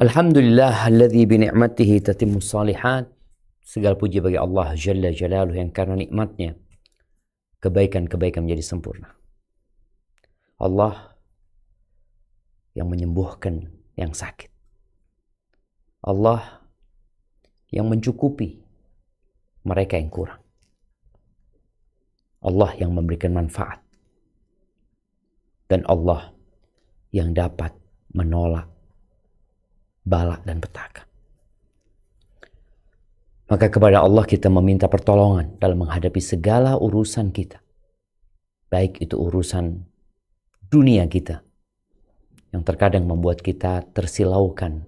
Alhamdulillah alladzi bi ni'matihi tatimmus shalihat. Segala puji bagi Allah Jalla Jalaluhu yang karena nikmatnya kebaikan-kebaikan menjadi sempurna. Allah yang menyembuhkan yang sakit. Allah yang mencukupi mereka yang kurang. Allah yang memberikan manfaat. Dan Allah yang dapat menolak bala dan petaka. Maka kepada Allah kita meminta pertolongan dalam menghadapi segala urusan kita. Baik itu urusan dunia kita yang terkadang membuat kita tersilaukan,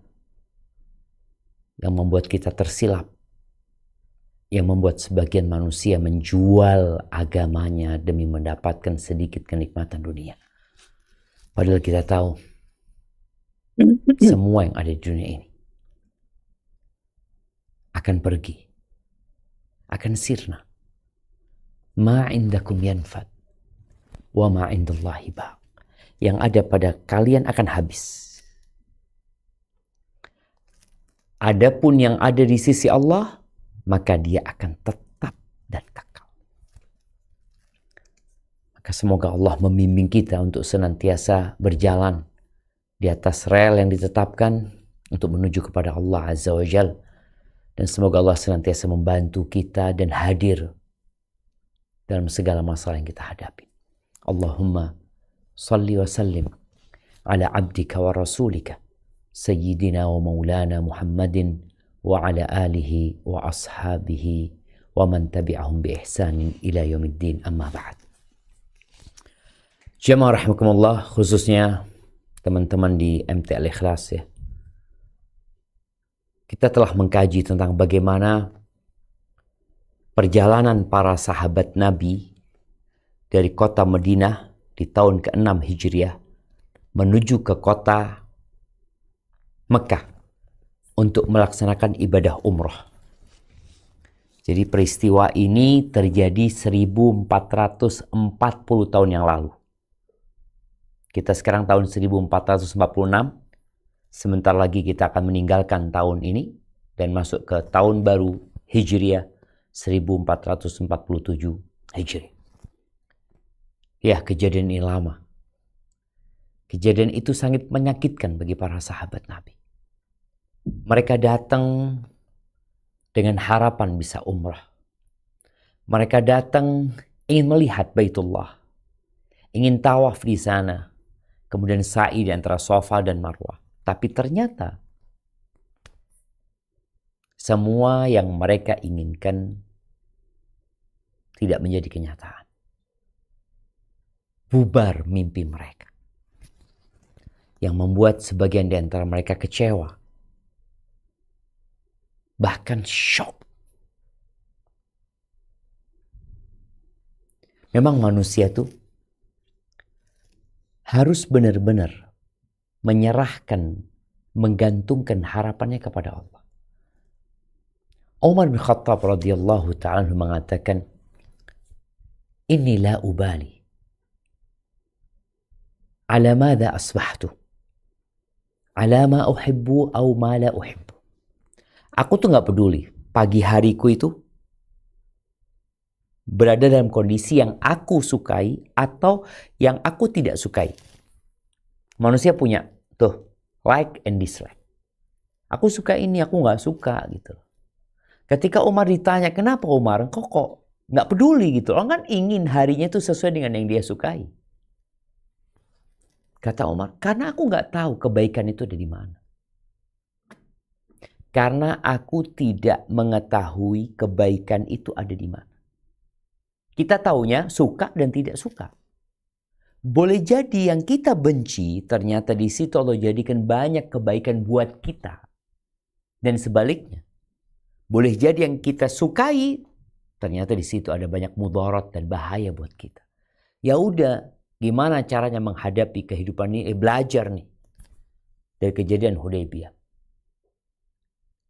yang membuat kita tersilap, yang membuat sebagian manusia menjual agamanya demi mendapatkan sedikit kenikmatan dunia. Padahal kita tahu semua yang ada di dunia ini akan pergi, akan sirna. Ma indakum yanfad wa ma indallahi baq. Yang ada pada kalian akan habis. Adapun yang ada di sisi Allah, maka dia akan tetap dan kekal. Maka semoga Allah membimbing kita untuk senantiasa berjalan di atas rel yang ditetapkan untuk menuju kepada Allah Azza wa Jalla. Dan semoga Allah senantiasa membantu kita dan hadir dalam segala masalah yang kita hadapi. Allahumma salli wa sallim ala abdika wa rasulika sayyidina wa maulana Muhammadin wa ala alihi wa ashabihi wa man tabi'ahum bi ihsanin ila yaumiddin, amma ba'd. Jemaah rahimakumullah, khususnya teman-teman di MT Al-Ikhlas ya. Kita telah mengkaji tentang bagaimana perjalanan para sahabat Nabi dari kota Madinah di tahun ke-6 Hijriah menuju ke kota Mekah untuk melaksanakan ibadah umroh. Jadi peristiwa ini terjadi 1440 tahun yang lalu. Kita sekarang tahun 1446. Sebentar lagi kita akan meninggalkan tahun ini dan masuk ke tahun baru Hijriah 1447 Hijriah. Ya, kejadian ini lama. Kejadian itu sangat menyakitkan bagi para sahabat Nabi. Mereka datang dengan harapan bisa umrah. Mereka datang ingin melihat Baitullah. Ingin tawaf di sana. Kemudian sa'i di antara Safa dan Marwah. Tapi ternyata semua yang mereka inginkan tidak menjadi kenyataan. Bubar mimpi mereka. Yang membuat sebagian di antara mereka kecewa. Bahkan syok. Memang manusia tuh harus benar-benar menyerahkan, menggantungkan harapannya kepada Allah. Umar bin Khattab radhiyallahu ta'ala mengatakan, "Inni la ubali ala madza asbahtu, ala ma uhibbu aw ma la uhibbu." Aku tuh gak peduli pagi hariku itu berada dalam kondisi yang aku sukai atau yang aku tidak sukai. Manusia punya tuh like and dislike. Aku suka ini, aku gak suka gitu. Ketika Umar ditanya, kenapa Umar? Kok gak peduli gitu. Orang kan ingin harinya itu sesuai dengan yang dia sukai. Kata Umar, karena aku gak tahu kebaikan itu ada di mana. Karena aku tidak mengetahui kebaikan itu ada di mana. Kita taunya suka dan tidak suka. Boleh jadi yang kita benci, ternyata di situ Allah jadikan banyak kebaikan buat kita. Dan sebaliknya. Boleh jadi yang kita sukai, ternyata di situ ada banyak mudarat dan bahaya buat kita. Ya udah, gimana caranya menghadapi kehidupan ini? Belajar nih. Dari kejadian Hudaybiyah.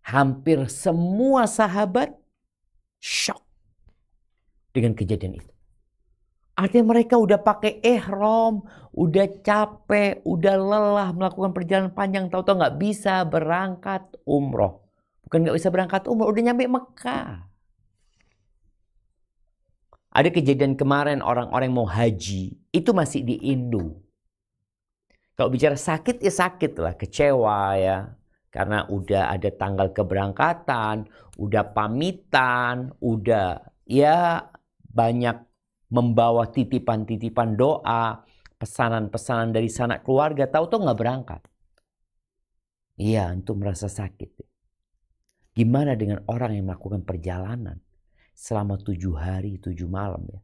Hampir semua sahabat syok dengan kejadian itu. Artinya mereka udah pakai ihram, udah capek, udah lelah melakukan perjalanan panjang, tahu-tahu nggak bisa berangkat umroh. Bukan nggak bisa berangkat umroh, udah nyampe Mekah. Ada kejadian kemarin orang-orang mau haji, itu masih di Indo. Kalau bicara sakit ya sakit lah, kecewa ya. Karena udah ada tanggal keberangkatan, udah pamitan, udah ya banyak membawa titipan-titipan doa, pesanan-pesanan dari sanak keluarga, tahu-tahu nggak berangkat. Iya, untuk merasa sakit. Gimana dengan orang yang melakukan perjalanan selama 7 hari, 7 malam ya.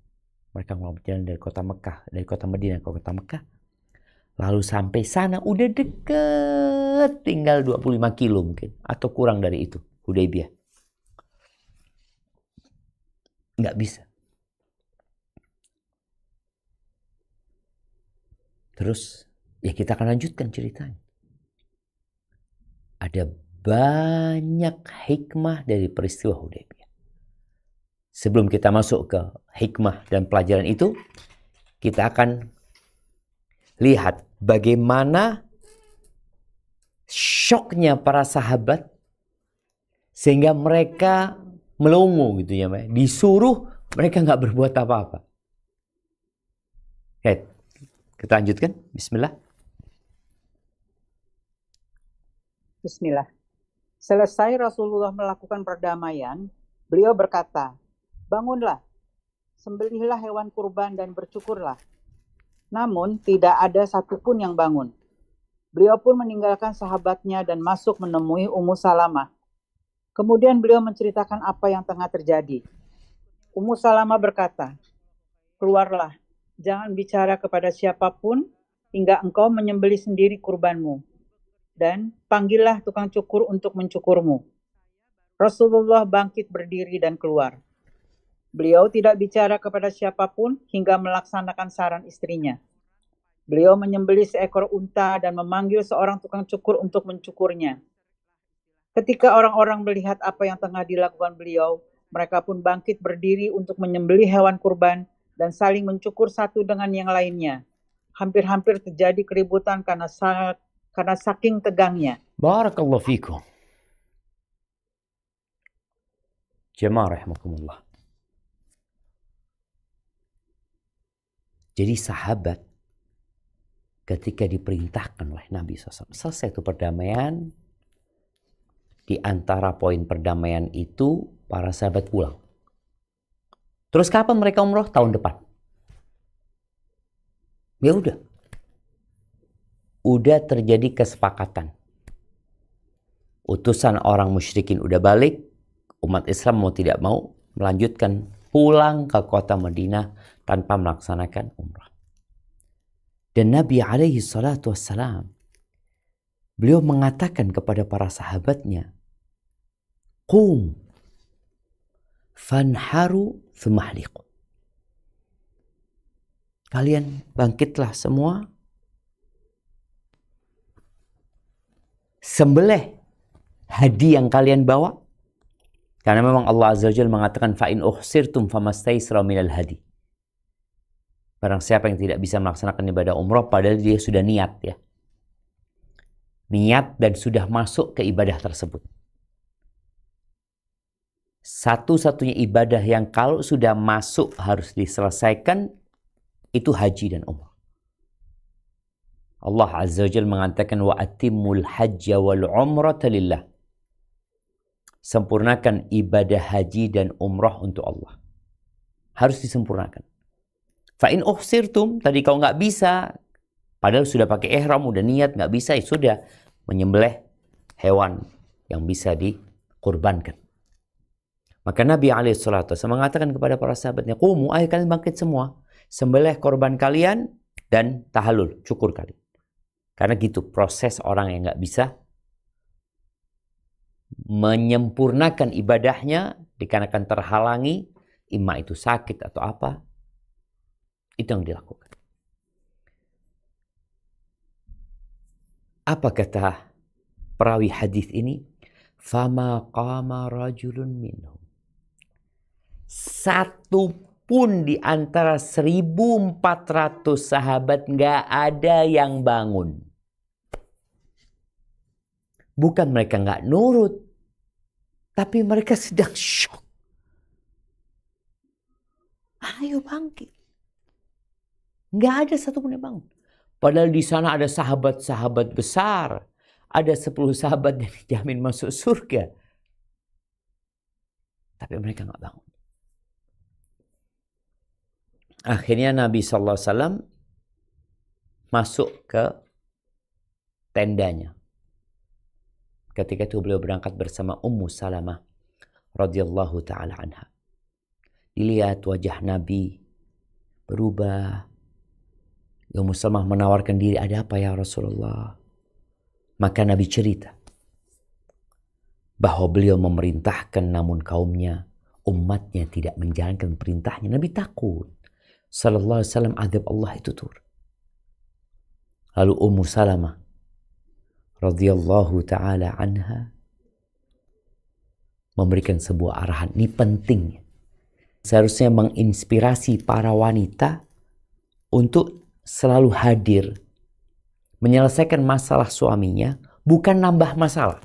Mereka mau berjalan dari kota Mekah, dari kota Madinah ke kota Mekah. Lalu sampai sana udah deket, tinggal 25 kilo mungkin. Atau kurang dari itu, Hudaybiyah. Nggak bisa. Terus, ya kita akan lanjutkan ceritanya. Ada banyak hikmah dari peristiwa Hudaybiyah. Sebelum kita masuk ke hikmah dan pelajaran itu, kita akan lihat bagaimana syoknya para sahabat sehingga mereka melongo gitu ya, disuruh mereka nggak berbuat apa-apa. Kita lanjutkan. Bismillah. Bismillah. Selesai Rasulullah melakukan perdamaian, beliau berkata, "Bangunlah, sembelihlah hewan kurban dan bercukurlah." Namun tidak ada satupun yang bangun. Beliau pun meninggalkan sahabatnya dan masuk menemui Ummu Salamah. Kemudian beliau menceritakan apa yang tengah terjadi. Ummu Salamah berkata, "Keluarlah, jangan bicara kepada siapapun hingga engkau menyembelih sendiri kurbanmu. Dan panggillah tukang cukur untuk mencukurmu." Rasulullah bangkit berdiri dan keluar. Beliau tidak bicara kepada siapapun hingga melaksanakan saran istrinya. Beliau menyembelih seekor unta dan memanggil seorang tukang cukur untuk mencukurnya. Ketika orang-orang melihat apa yang tengah dilakukan beliau, mereka pun bangkit berdiri untuk menyembelih hewan kurban dan saling mencukur satu dengan yang lainnya. Hampir-hampir terjadi keributan karena saking tegangnya. Barakallahu fikum. Jemaah rahimakumullah. Jadi sahabat ketika diperintahkan oleh Nabi SAW, selesai itu perdamaian, di antara poin perdamaian itu para sahabat pulang. Terus kapan mereka umroh? Tahun depan. Ya udah terjadi kesepakatan. Utusan orang musyrikin udah balik, umat Islam mau tidak mau melanjutkan pulang ke kota Madinah tanpa melaksanakan umrah. Dan Nabi alaihi salatu wassalam, beliau mengatakan kepada para sahabatnya, "Qum fanharu thumma hliqu." Kalian bangkitlah semua, sembelih hadi yang kalian bawa. Karena memang Allah Azza wa Jalla mengatakan, "Fa in uhsirtum famastaysra minal hadi." Barang siapa yang tidak bisa melaksanakan ibadah umroh padahal dia sudah niat ya. Niat dan sudah masuk ke ibadah tersebut. Satu-satunya ibadah yang kalau sudah masuk harus diselesaikan itu haji dan umrah. Allah Azza wa Jalla mengatakan, "Wa atimmul hajja wal umrata lillah." Sempurnakan ibadah haji dan umrah untuk Allah. Harus disempurnakan. Fa in uhsirtum, tadi kau nggak bisa, padahal sudah pakai ihram, udah niat, nggak bisa, ya sudah menyembelih hewan yang bisa dikurbankan. Maka Nabi alaihissalatu mengatakan kepada para sahabatnya, "Qumu, ayo kalian bangkit semua, sembelih korban kalian dan tahallul, cukur kalian." Karena gitu proses orang yang nggak bisa menyempurnakan ibadahnya dikarenakan terhalangi, imma itu sakit atau apa, itu yang dilakukan. Apa kata perawi hadis ini? Fama qama rajulun minhum. Satu pun di antara 1.400 sahabat nggak ada yang bangun. Bukan mereka nggak nurut, tapi mereka sedang shock. Ayo bangkit. Nggak ada satupun yang bangun. Padahal di sana ada sahabat-sahabat besar. Ada 10 sahabat yang dijamin masuk surga. Tapi mereka nggak bangun. Akhirnya Nabi SAW masuk ke tendanya. Ketika itu beliau berangkat bersama Ummu Salamah radhiyallahu taala anha. Dilihat wajah Nabi berubah. Ummu Salamah menawarkan diri, ada apa ya Rasulullah? Maka Nabi cerita bahwa beliau memerintahkan namun kaumnya, umatnya tidak menjalankan perintahnya. Nabi takut. Sallallahu alaihi wasallam azab Allah itu turun. Lalu Ummu Salamah radhiyallahu taala anha memberikan sebuah arahan. Ini penting. Seharusnya menginspirasi para wanita untuk selalu hadir menyelesaikan masalah suaminya, bukan nambah masalah.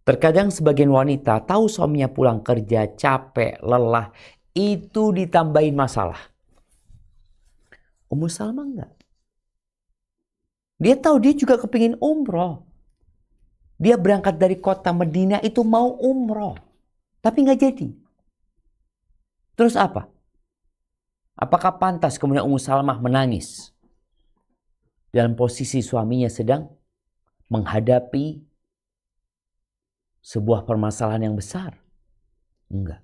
Terkadang sebagian wanita tahu suaminya pulang kerja capek, lelah, itu ditambahin masalah. Ummu Salamah enggak. Dia tahu dia juga kepingin umroh. Dia berangkat dari kota Madinah itu mau umroh. Tapi nggak jadi. Terus apa? Apakah pantas kemudian Ummu Salamah menangis dalam posisi suaminya sedang menghadapi sebuah permasalahan yang besar? Enggak.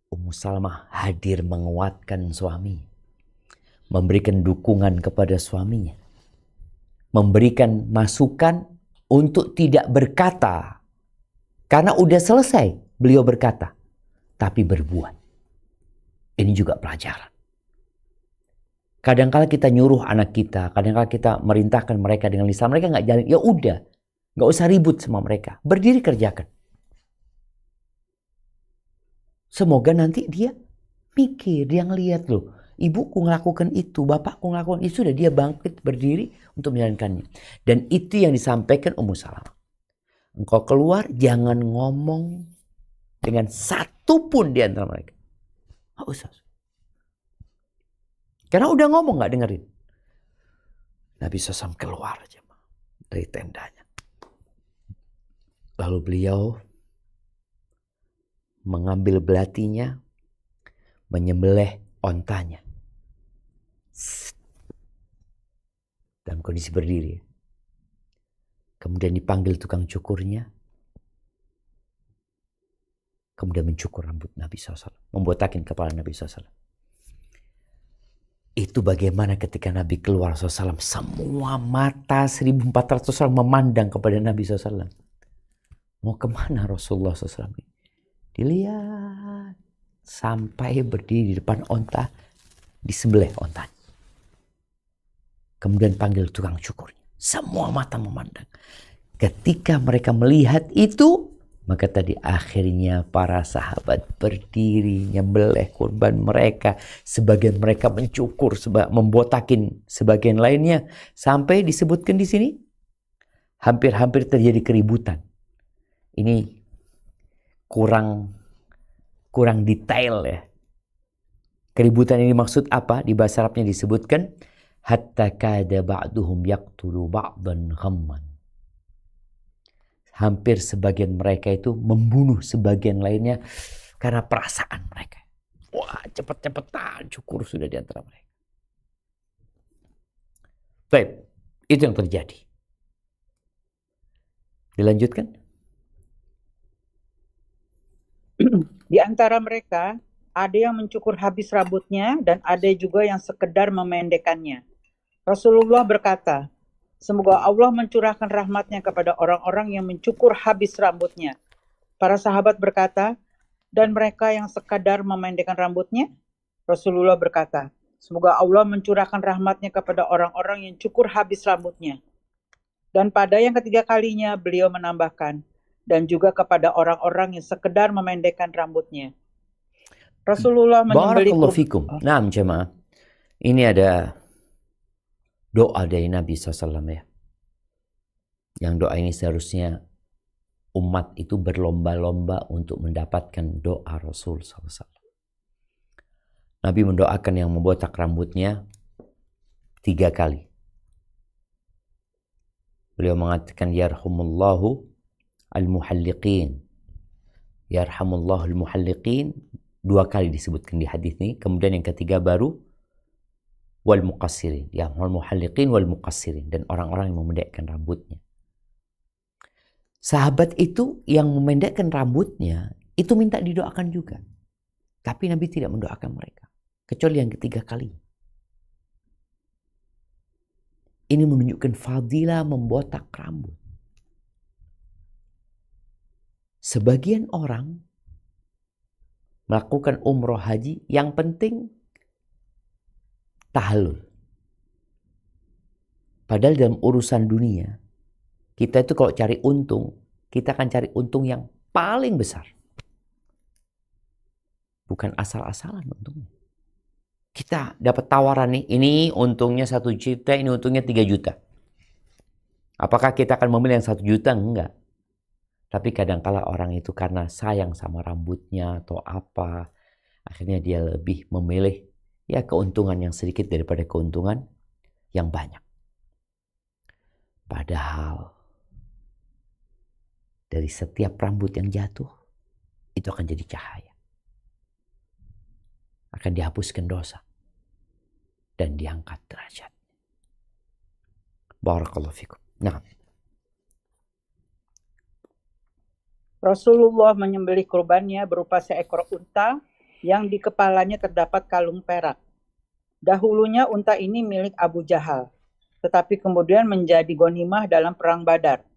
Ummu Salamah hadir menguatkan suami, memberikan dukungan kepada suaminya, memberikan masukan untuk tidak berkata. Karena udah selesai beliau berkata, tapi berbuat. Ini juga pelajaran. Kadang-kala kita nyuruh anak kita, kadang-kala kita merintahkan mereka dengan lisan, mereka nggak jalan. Ya udah, nggak usah ribut sama mereka. Berdiri kerjakan. Semoga nanti dia mikir, dia ngelihat loh. Ibuku ngelakukan itu, bapakku ngelakukan itu, sudah dia bangkit berdiri untuk menjalankannya. Dan itu yang disampaikan Ummu Salamah. Engkau keluar, jangan ngomong dengan satu pun di antara mereka. Nggak usah. Karena udah ngomong nggak dengerin. Nabi SAW keluar aja dari tendanya. Lalu beliau mengambil belatinya, menyembelih ontanya. Dalam kondisi berdiri. Kemudian dipanggil tukang cukurnya. Kemudian mencukur rambut Nabi SAW. Membotakin kepala Nabi SAW. Itu bagaimana ketika Nabi keluar SAW. Semua mata 1.400 orang memandang kepada Nabi SAW. Mau kemana Rasulullah SAW? Dilihat. Sampai berdiri di depan onta. Disembelih ontanya. Kemudian panggil tukang cukurnya. Semua mata memandang. Ketika mereka melihat itu, maka tadi akhirnya para sahabat berdiri nyembelih kurban mereka. Sebagian mereka mencukur, membotakin sebagian lainnya. Sampai disebutkan di sini, hampir-hampir terjadi keributan. Ini kurang detail ya. Keributan ini maksud apa? Di bahasa Arabnya disebutkan, hatta kada ba'duhum yaqtulu ba'dan ghamman. Hampir sebagian mereka itu membunuh sebagian lainnya karena perasaan mereka. Wah, cepet-cepetan cukur sudah di antara mereka. Baik, itu yang terjadi. Dilanjutkan. Di antara mereka ada yang mencukur habis rambutnya dan ada juga yang sekedar memendekkannya. Rasulullah berkata, semoga Allah mencurahkan rahmatnya kepada orang-orang yang mencukur habis rambutnya. Para sahabat berkata, dan mereka yang sekadar memendekkan rambutnya? Rasulullah berkata, semoga Allah mencurahkan rahmatnya kepada orang-orang yang cukur habis rambutnya. Dan pada yang ketiga kalinya beliau menambahkan, dan juga kepada orang-orang yang sekedar memendekkan rambutnya. Rasulullah menyembelih Barakallahu fikum. Naam jemaah. Ini ada doa dari Nabi SAW ya. Yang doa ini seharusnya umat itu berlomba-lomba untuk mendapatkan doa Rasul SAW. Nabi mendoakan yang membotak rambutnya 3 kali. Beliau mengatakan yarhamullahu al-muhalliqin. Yarhamullahu al-muhalliqin 2 kali disebutkan di hadis ini. Kemudian yang ketiga baru wal muqassirin. Yarhamul muhalliqin wal muqassirin, dan orang-orang yang memendekkan rambutnya. Sahabat itu yang memendekkan rambutnya itu minta didoakan juga. Tapi Nabi tidak mendoakan mereka. Kecuali yang ketiga kali. Ini menunjukkan fadilah membotak rambut. Sebagian orang melakukan umroh haji, yang penting tahallul. Padahal dalam urusan dunia, kita itu kalau cari untung, kita akan cari untung yang paling besar. Bukan asal-asalan untungnya. Kita dapat tawaran nih, ini untungnya 1 juta, ini untungnya 3 juta. Apakah kita akan memilih yang 1 juta? Enggak. Tapi kadangkala orang itu karena sayang sama rambutnya atau apa, akhirnya dia lebih memilih ya keuntungan yang sedikit daripada keuntungan yang banyak. Padahal dari setiap rambut yang jatuh, itu akan jadi cahaya. Akan dihapuskan dosa. Dan diangkat derajat. Barakallahu fikum. Nah. Rasulullah menyembelih kurbannya berupa seekor unta yang di kepalanya terdapat kalung perak. Dahulunya unta ini milik Abu Jahal, tetapi kemudian menjadi ghanimah dalam perang Badar.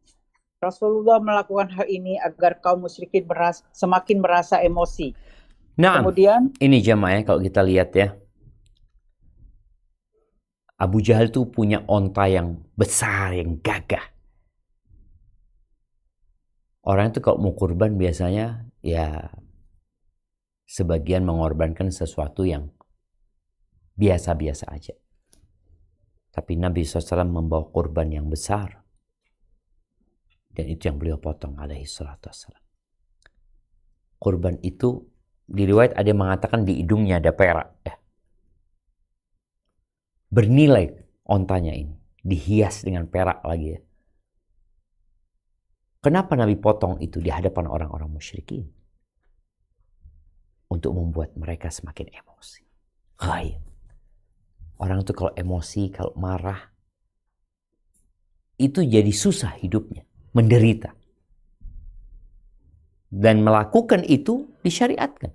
Rasulullah melakukan hal ini agar kaum musyrikin semakin merasa emosi. Nah, kemudian ini jamaah kalau kita lihat ya. Abu Jahal itu punya onta yang besar, yang gagah. Orang itu kalau mau kurban biasanya ya sebagian mengorbankan sesuatu yang biasa-biasa aja. Tapi Nabi SAW membawa kurban yang besar. Dan itu yang beliau potong alaihi salatu wassalam. Kurban itu di riwayat ada yang mengatakan di hidungnya ada perak. Ya. Bernilai ontanya ini. Dihias dengan perak lagi ya. Kenapa Nabi potong itu di hadapan orang-orang musyrikin? Untuk membuat mereka semakin emosi. Orang itu kalau emosi, kalau marah, itu jadi susah hidupnya. Menderita. Dan melakukan itu disyariatkan.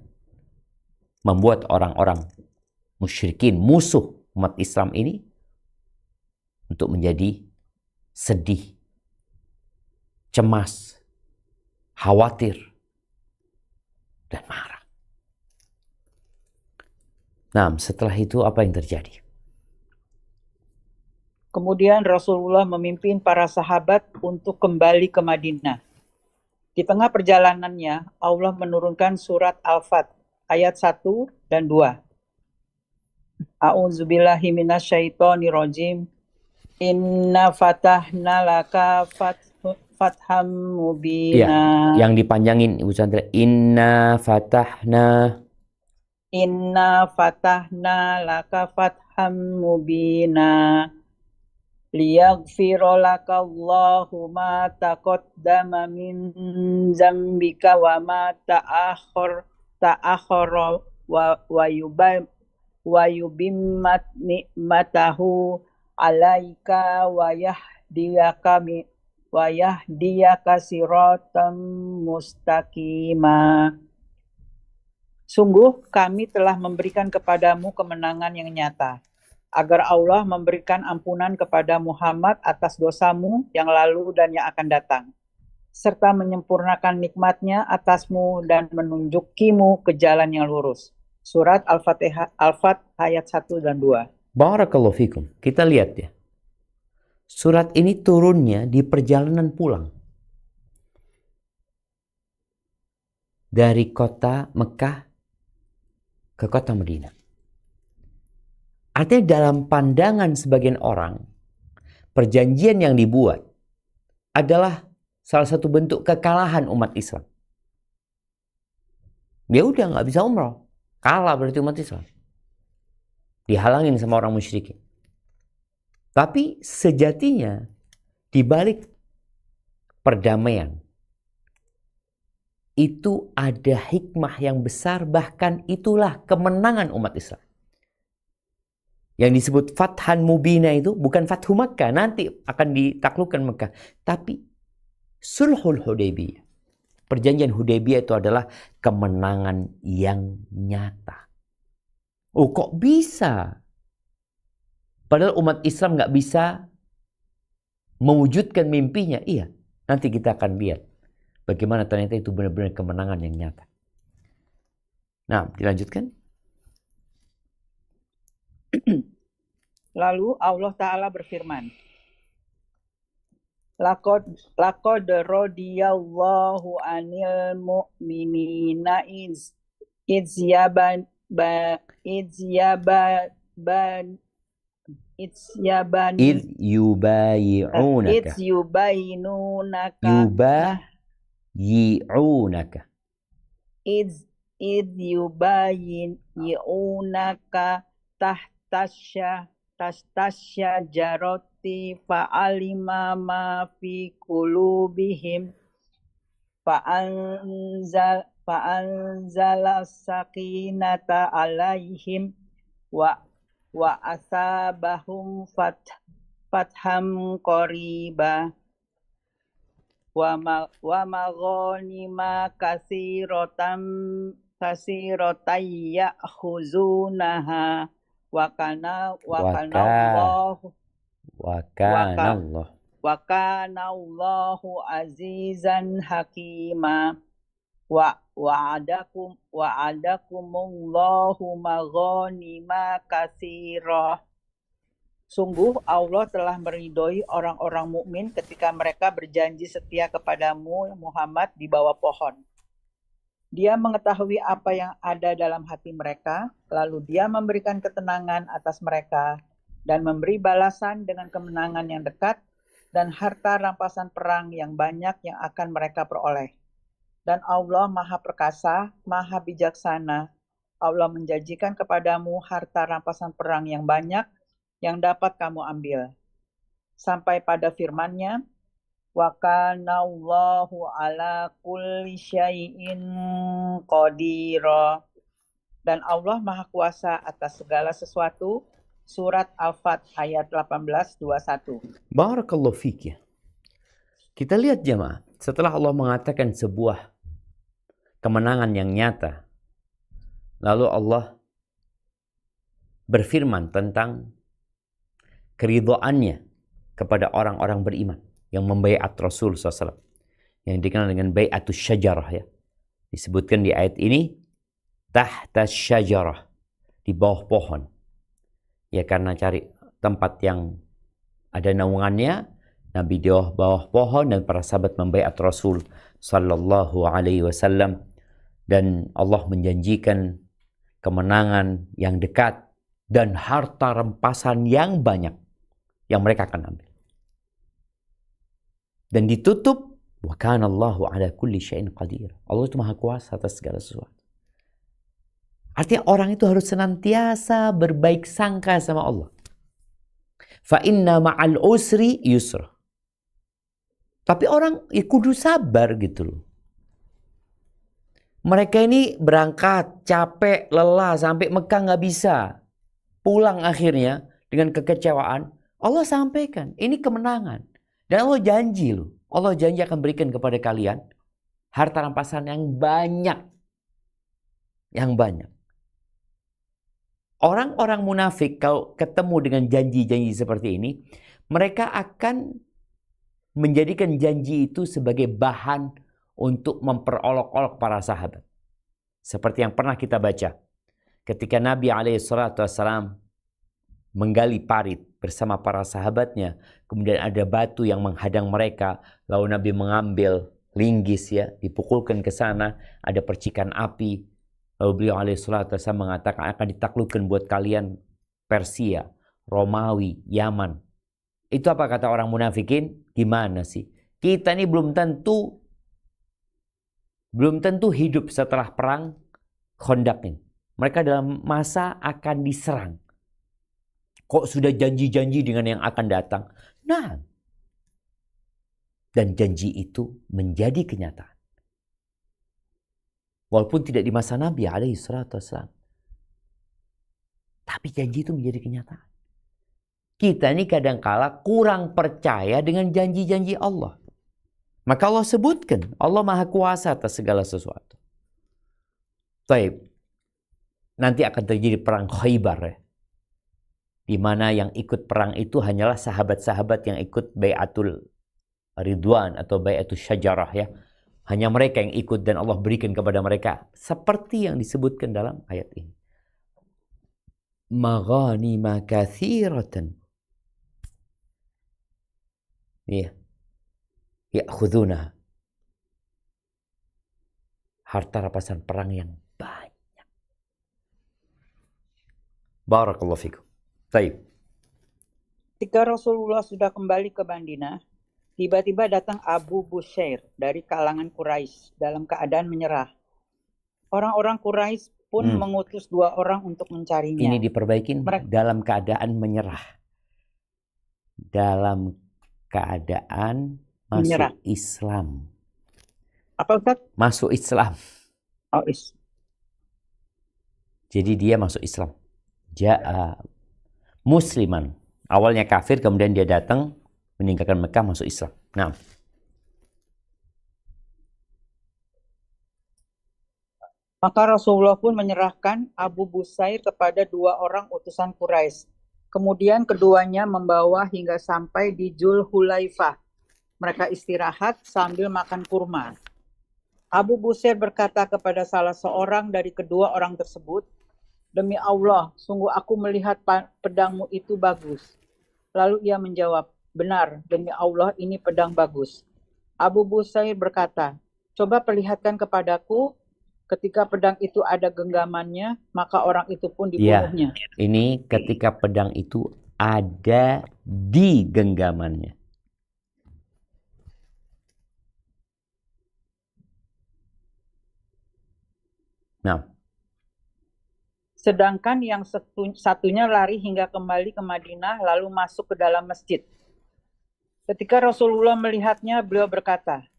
Membuat orang-orang musyrikin, musuh umat Islam ini, untuk menjadi sedih, cemas, khawatir, dan marah. Nah, setelah itu apa yang terjadi? Kemudian Rasulullah memimpin para sahabat untuk kembali ke Madinah. Di tengah perjalanannya, Allah menurunkan surat Al-Fat ayat 1 dan 2. A'udzubillahi minasyaitonirrajim. Inna fatahna laka fatham mubina. Ya, yang dipanjangin Ibu Chandra. Inna fatahna laka fatham mubina. Liyaghfira laka Allahu ma taqaddama min zambika wa ma ta'akhkhara wa yubimmat ni'matahu alaika wa yahdiyaka siratan mustaqima. Sungguh kami telah memberikan kepadamu kemenangan yang nyata, agar Allah memberikan ampunan kepada Muhammad atas dosamu yang lalu dan yang akan datang, serta menyempurnakan nikmatnya atasmu dan menunjukimu ke jalan yang lurus. Surat Al-Fat ayat 1 dan 2. Barakallahu fikum. Kita lihat ya. Surat ini turunnya di perjalanan pulang. dari kota Mekah ke kota Madinah. Artinya dalam pandangan sebagian orang, perjanjian yang dibuat adalah salah satu bentuk kekalahan umat Islam. Dia udah nggak bisa umroh. Kalah berarti umat Islam. Dihalangin sama orang musyrikin. Tapi sejatinya di balik perdamaian itu ada hikmah yang besar, bahkan itulah kemenangan umat Islam. Yang disebut Fathan Mubina itu bukan Fathu Makkah, nanti akan ditaklukkan Makkah, tapi Sulhul Hudaybiyah. Perjanjian Hudaybiyah itu adalah kemenangan yang nyata. Oh, kok bisa? Padahal umat Islam nggak bisa mewujudkan mimpinya. Iya, nanti kita akan lihat bagaimana ternyata itu benar-benar kemenangan yang nyata. Nah, dilanjutkan. Lalu Allah Ta'ala berfirman, Laqad radiyallahu anil mu'minina iz yaban Idh yubayi'unaka. Yubayi'unaka. Iz yubayi'unaka tahtasya jaroti fa'alima ma fi qulubihim fa'anzala sakinata alaihim wa asabahum fatham qariba wa maghanima katsiratan ya'khuzunaha wa kana Allahu azizan hakima wa'adakumullahu maghanima katsirah. Sungguh Allah telah meridhoi orang-orang mukmin ketika mereka berjanji setia kepadamu Muhammad di bawah pohon. Dia mengetahui apa yang ada dalam hati mereka, lalu dia memberikan ketenangan atas mereka dan memberi balasan dengan kemenangan yang dekat dan harta rampasan perang yang banyak yang akan mereka peroleh. Dan Allah Maha Perkasa, Maha Bijaksana. Allah menjanjikan kepadamu harta rampasan perang yang banyak yang dapat kamu ambil. Sampai pada firman-Nya, wa kana Allahu ala kulli syai'in qadira. Dan Allah Maha Kuasa atas segala sesuatu. Surat Al-Fat ayat 18-21. Barakallahu fiik ya. Kita lihat jemaah, setelah Allah mengatakan sebuah kemenangan yang nyata, lalu Allah berfirman tentang keridhaannya kepada orang-orang beriman yang membaiat Rasul SAW, yang dikenal dengan bai'atus syajarah ya. Disebutkan di ayat ini tahta syajarah, di bawah pohon. Ya karena cari tempat yang ada naungannya, Nabi di bawah pohon dan para sahabat membaiat Rasul sallallahu alaihi wasallam, dan Allah menjanjikan kemenangan yang dekat dan harta rampasan yang banyak yang mereka akan ambil. Dan ditutup wa kana Allahu ala kulli syai'in qadir. Allah itu Maha Kuasa atas segala sesuatu. Artinya orang itu harus senantiasa berbaik sangka sama Allah. Fa inna ma'al usri yusra. Tapi orang ya kudu sabar gitu loh. Mereka ini berangkat, capek, lelah, sampai Mekah nggak bisa. Pulang akhirnya dengan kekecewaan. Allah sampaikan, ini kemenangan. Dan Allah janji loh. Allah janji akan berikan kepada kalian harta rampasan yang banyak. Yang banyak. Orang-orang munafik kalau ketemu dengan janji-janji seperti ini, mereka akan menjadikan janji itu sebagai bahan untuk memperolok-olok para sahabat. Seperti yang pernah kita baca. Ketika Nabi SAW menggali parit bersama para sahabatnya, kemudian ada batu yang menghadang mereka, lalu Nabi mengambil 5 linggis ya, dipukulkan ke sana, ada percikan api. Lalu beliau alaihissalatu wassalam mengatakan akan ditaklukkan buat kalian Persia, Romawi, Yaman. Itu apa kata orang munafikin? Gimana sih? Kita ini belum tentu hidup setelah perang Khandaq ini. Mereka dalam masa akan diserang. Kok sudah janji-janji dengan yang akan datang? Nah, dan janji itu menjadi kenyataan. Walaupun tidak di masa Nabi alaihissalam. Tapi janji itu menjadi kenyataan. Kita ini kadangkala kurang percaya dengan janji-janji Allah. Maka Allah sebutkan, Allah Maha Kuasa atas segala sesuatu. Baik, nanti akan terjadi perang Khaybar ya. Di mana yang ikut perang itu hanyalah sahabat-sahabat yang ikut Bai'atul Ridwan atau Bai'atul Syajarah ya. Hanya mereka yang ikut dan Allah berikan kepada mereka seperti yang disebutkan dalam ayat ini. Maghanima katsiratan. Iya. Ya'khuduna. Harta rampasan perang yang banyak. Barakallahu fikum. Baik. Ketika Rasulullah sudah kembali ke Madinah, tiba-tiba datang Abu Bushair dari kalangan Quraisy dalam keadaan menyerah. Orang-orang Quraisy pun mengutus 2 orang untuk mencarinya. Ini diperbaikin dalam keadaan menyerah. Dalam keadaan masuk Menyerah. Islam. Apa Ustaz? Masuk Islam. Oh, Jadi dia masuk Islam. Ja'a musliman. Awalnya kafir, kemudian dia datang meninggalkan Mekah masuk Islam. Nah. Maka Rasulullah pun menyerahkan Abu Bushair kepada 2 orang utusan Quraisy. Kemudian keduanya membawa hingga sampai di Dzulhulaifah. Mereka istirahat sambil makan kurma. Abu Bushair berkata kepada salah seorang dari kedua orang tersebut, "Demi Allah, sungguh aku melihat pedangmu itu bagus." Lalu ia menjawab, "Benar, demi Allah ini pedang bagus." Abu Bushair berkata, "Coba perlihatkan kepadaku." Ketika pedang itu ada genggamannya, maka orang itu pun dibunuhnya. Ya, ini ketika pedang itu ada di genggamannya. Nah. Sedangkan yang satunya lari hingga kembali ke Madinah lalu masuk ke dalam masjid. Ketika Rasulullah melihatnya, beliau berkata,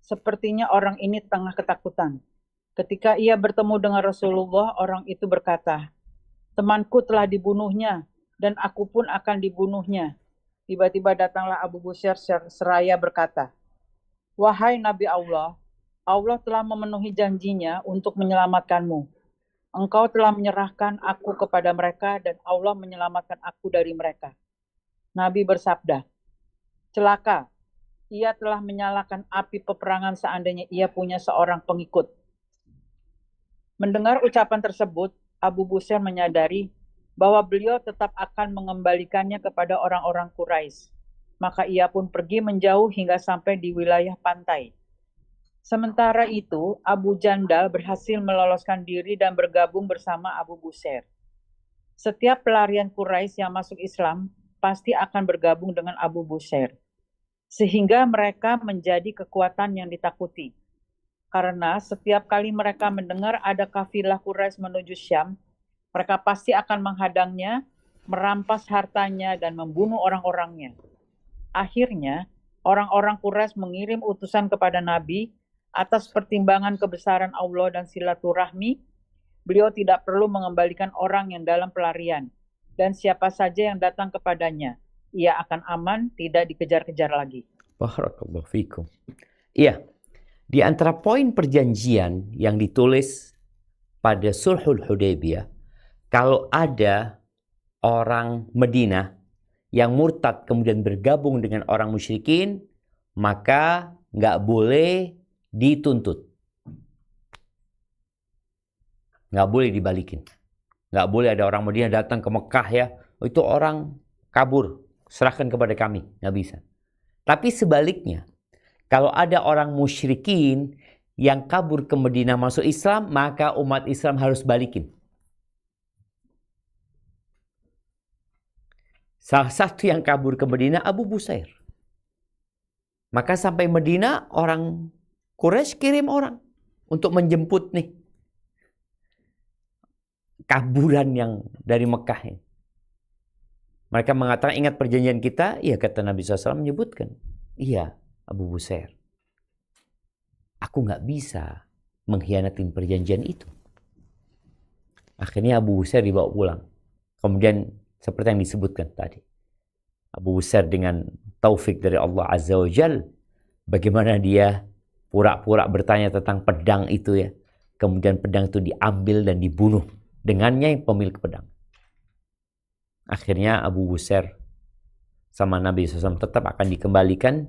"Sepertinya orang ini tengah ketakutan." Ketika ia bertemu dengan Rasulullah, orang itu berkata, "Temanku telah dibunuhnya dan aku pun akan dibunuhnya." Tiba-tiba datanglah Abu Bushair seraya berkata, "Wahai Nabi Allah, Allah telah memenuhi janjinya untuk menyelamatkanmu. Engkau telah menyerahkan aku kepada mereka dan Allah menyelamatkan aku dari mereka." Nabi bersabda, "Celaka, ia telah menyalakan api peperangan seandainya ia punya seorang pengikut." Mendengar ucapan tersebut, Abu Bushair menyadari bahwa beliau tetap akan mengembalikannya kepada orang-orang Quraisy. Maka ia pun pergi menjauh hingga sampai di wilayah pantai. Sementara itu, Abu Jandal berhasil meloloskan diri dan bergabung bersama Abu Bushair. Setiap pelarian Quraisy yang masuk Islam pasti akan bergabung dengan Abu Bushair, sehingga mereka menjadi kekuatan yang ditakuti. Karena setiap kali mereka mendengar ada kafilah Quraisy menuju Syam, mereka pasti akan menghadangnya, merampas hartanya, dan membunuh orang-orangnya. Akhirnya, orang-orang Quraisy mengirim utusan kepada Nabi atas pertimbangan kebesaran Allah dan silaturahmi. Beliau tidak perlu mengembalikan orang yang dalam pelarian, dan siapa saja yang datang kepadanya, ia akan aman, tidak dikejar-kejar lagi. Barakallahu fikum. Iya. Di antara poin perjanjian yang ditulis pada Sulhul Hudaybiyah, kalau ada orang Madinah yang murtad kemudian bergabung dengan orang musyrikin, maka nggak boleh dituntut. Nggak boleh dibalikin. Nggak boleh ada orang Madinah datang ke Mekah ya, itu orang kabur, serahkan kepada kami. Nggak bisa. Tapi sebaliknya, Kalau ada orang musyrikin yang kabur ke Madinah masuk Islam, maka umat Islam harus balikin. Salah satu yang kabur ke Madinah Abu Busair. Maka sampai Madinah, orang Quraisy kirim orang untuk menjemput nih kaburan yang dari Mekah ini. Mereka mengatakan, ingat perjanjian kita? Iya, kata Nabi SAW menyebutkan. Iya, Abu Busair. Aku nggak bisa mengkhianatin perjanjian itu. Akhirnya Abu Busair dibawa pulang. Kemudian seperti yang disebutkan tadi, Abu Busair dengan taufik dari Allah Azza wa Jal, bagaimana dia pura-pura bertanya tentang pedang itu ya. Kemudian pedang itu diambil dan dibunuh dengannya yang pemilik pedang. Akhirnya Abu Busair sama Nabi SAW tetap akan dikembalikan.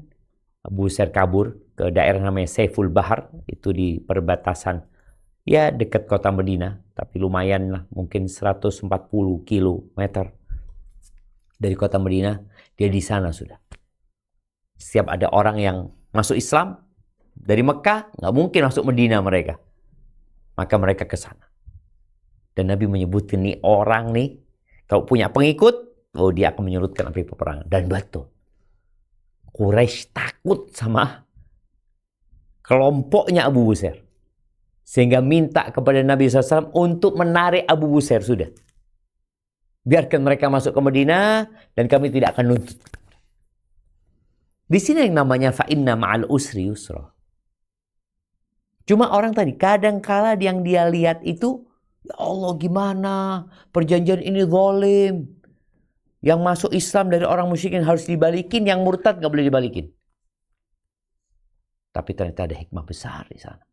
Abu Busair kabur ke daerah namanya Saiful Bahar, itu di perbatasan ya dekat kota Madinah, tapi lumayan lah, mungkin 140 kilometer dari kota Madinah. Dia di sana sudah. Setiap ada orang yang masuk Islam dari Mekah, nggak mungkin masuk Madinah mereka. Maka mereka ke sana. Dan Nabi menyebutkan nih orang nih, kalau punya pengikut, oh dia akan menyurutkan api peperangan. Dan betul. Quraisy takut sama kelompoknya Abu Busair. Sehingga minta kepada Nabi SAW untuk menarik Abu Busair sudah. Biarkan mereka masuk ke Madinah dan kami tidak akan nuntut. Di sini yang namanya fa'inna ma'al usri yusra. Cuma orang tadi kadang-kala yang dia lihat itu, ya Allah gimana perjanjian ini zalim. Yang masuk Islam dari orang musyrikin harus dibalikin, yang murtad nggak boleh dibalikin. Tapi ternyata ada hikmah besar di sana.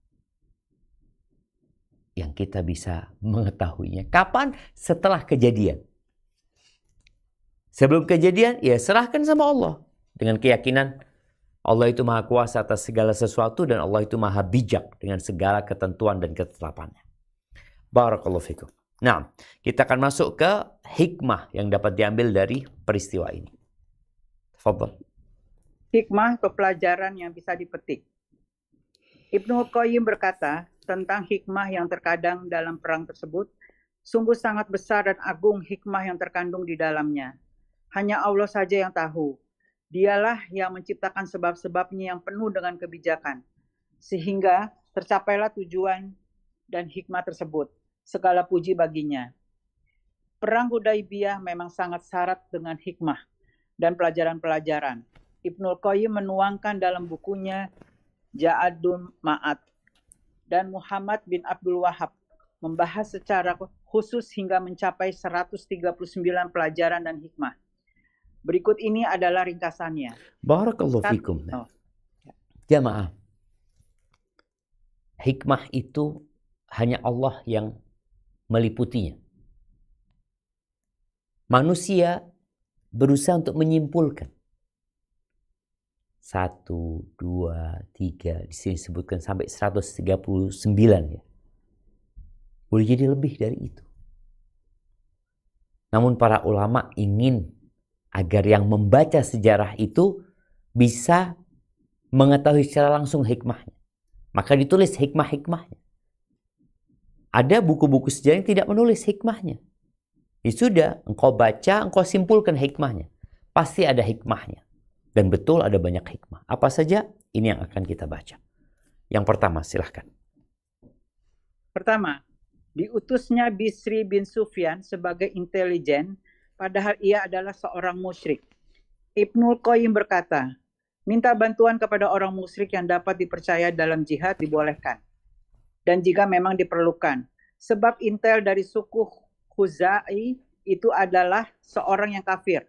Yang kita bisa mengetahuinya. Kapan? Setelah kejadian. Sebelum kejadian, ya serahkan sama Allah. Dengan keyakinan Allah itu maha kuasa atas segala sesuatu dan Allah itu maha bijak dengan segala ketentuan dan ketetapannya. Barakallahu fikum. Nah, kita akan masuk ke hikmah yang dapat diambil dari peristiwa ini. Tafadhal. Hikmah atau pelajaran yang bisa dipetik. Ibnu Qayyim berkata tentang hikmah yang terkadang dalam perang tersebut, sungguh sangat besar dan agung hikmah yang terkandung di dalamnya. Hanya Allah saja yang tahu. Dialah yang menciptakan sebab-sebabnya yang penuh dengan kebijakan. Sehingga tercapailah tujuan dan hikmah tersebut. Segala puji baginya. Perang Hudaibiyah memang sangat syarat dengan hikmah dan pelajaran-pelajaran. Ibnu Qayyim menuangkan dalam bukunya Ja'adun Ma'ad dan Muhammad bin Abdul Wahab membahas secara khusus hingga mencapai 139 pelajaran dan hikmah. Berikut ini adalah ringkasannya. Barakallahu fikum. Jamaah. Hikmah itu hanya Allah yang meliputinya. Manusia berusaha untuk menyimpulkan. 1, 2, 3. Di sini disebutkan sampai 139 ya. Boleh jadi lebih dari itu. Namun para ulama ingin agar yang membaca sejarah itu bisa mengetahui secara langsung hikmahnya. Maka ditulis hikmah-hikmahnya. Ada buku-buku sejarah yang tidak menulis hikmahnya. Ya sudah, engkau baca, engkau simpulkan hikmahnya. Pasti ada hikmahnya. Dan betul ada banyak hikmah. Apa saja? Ini yang akan kita baca. Yang pertama, silahkan. Pertama, diutusnya Bisri bin Sufyan sebagai intelijen, padahal ia adalah seorang musyrik. Ibnu Qayyim berkata, minta bantuan kepada orang musyrik yang dapat dipercaya dalam jihad dibolehkan. Dan jika memang diperlukan. Sebab intel dari suku Khuzai itu adalah seorang yang kafir.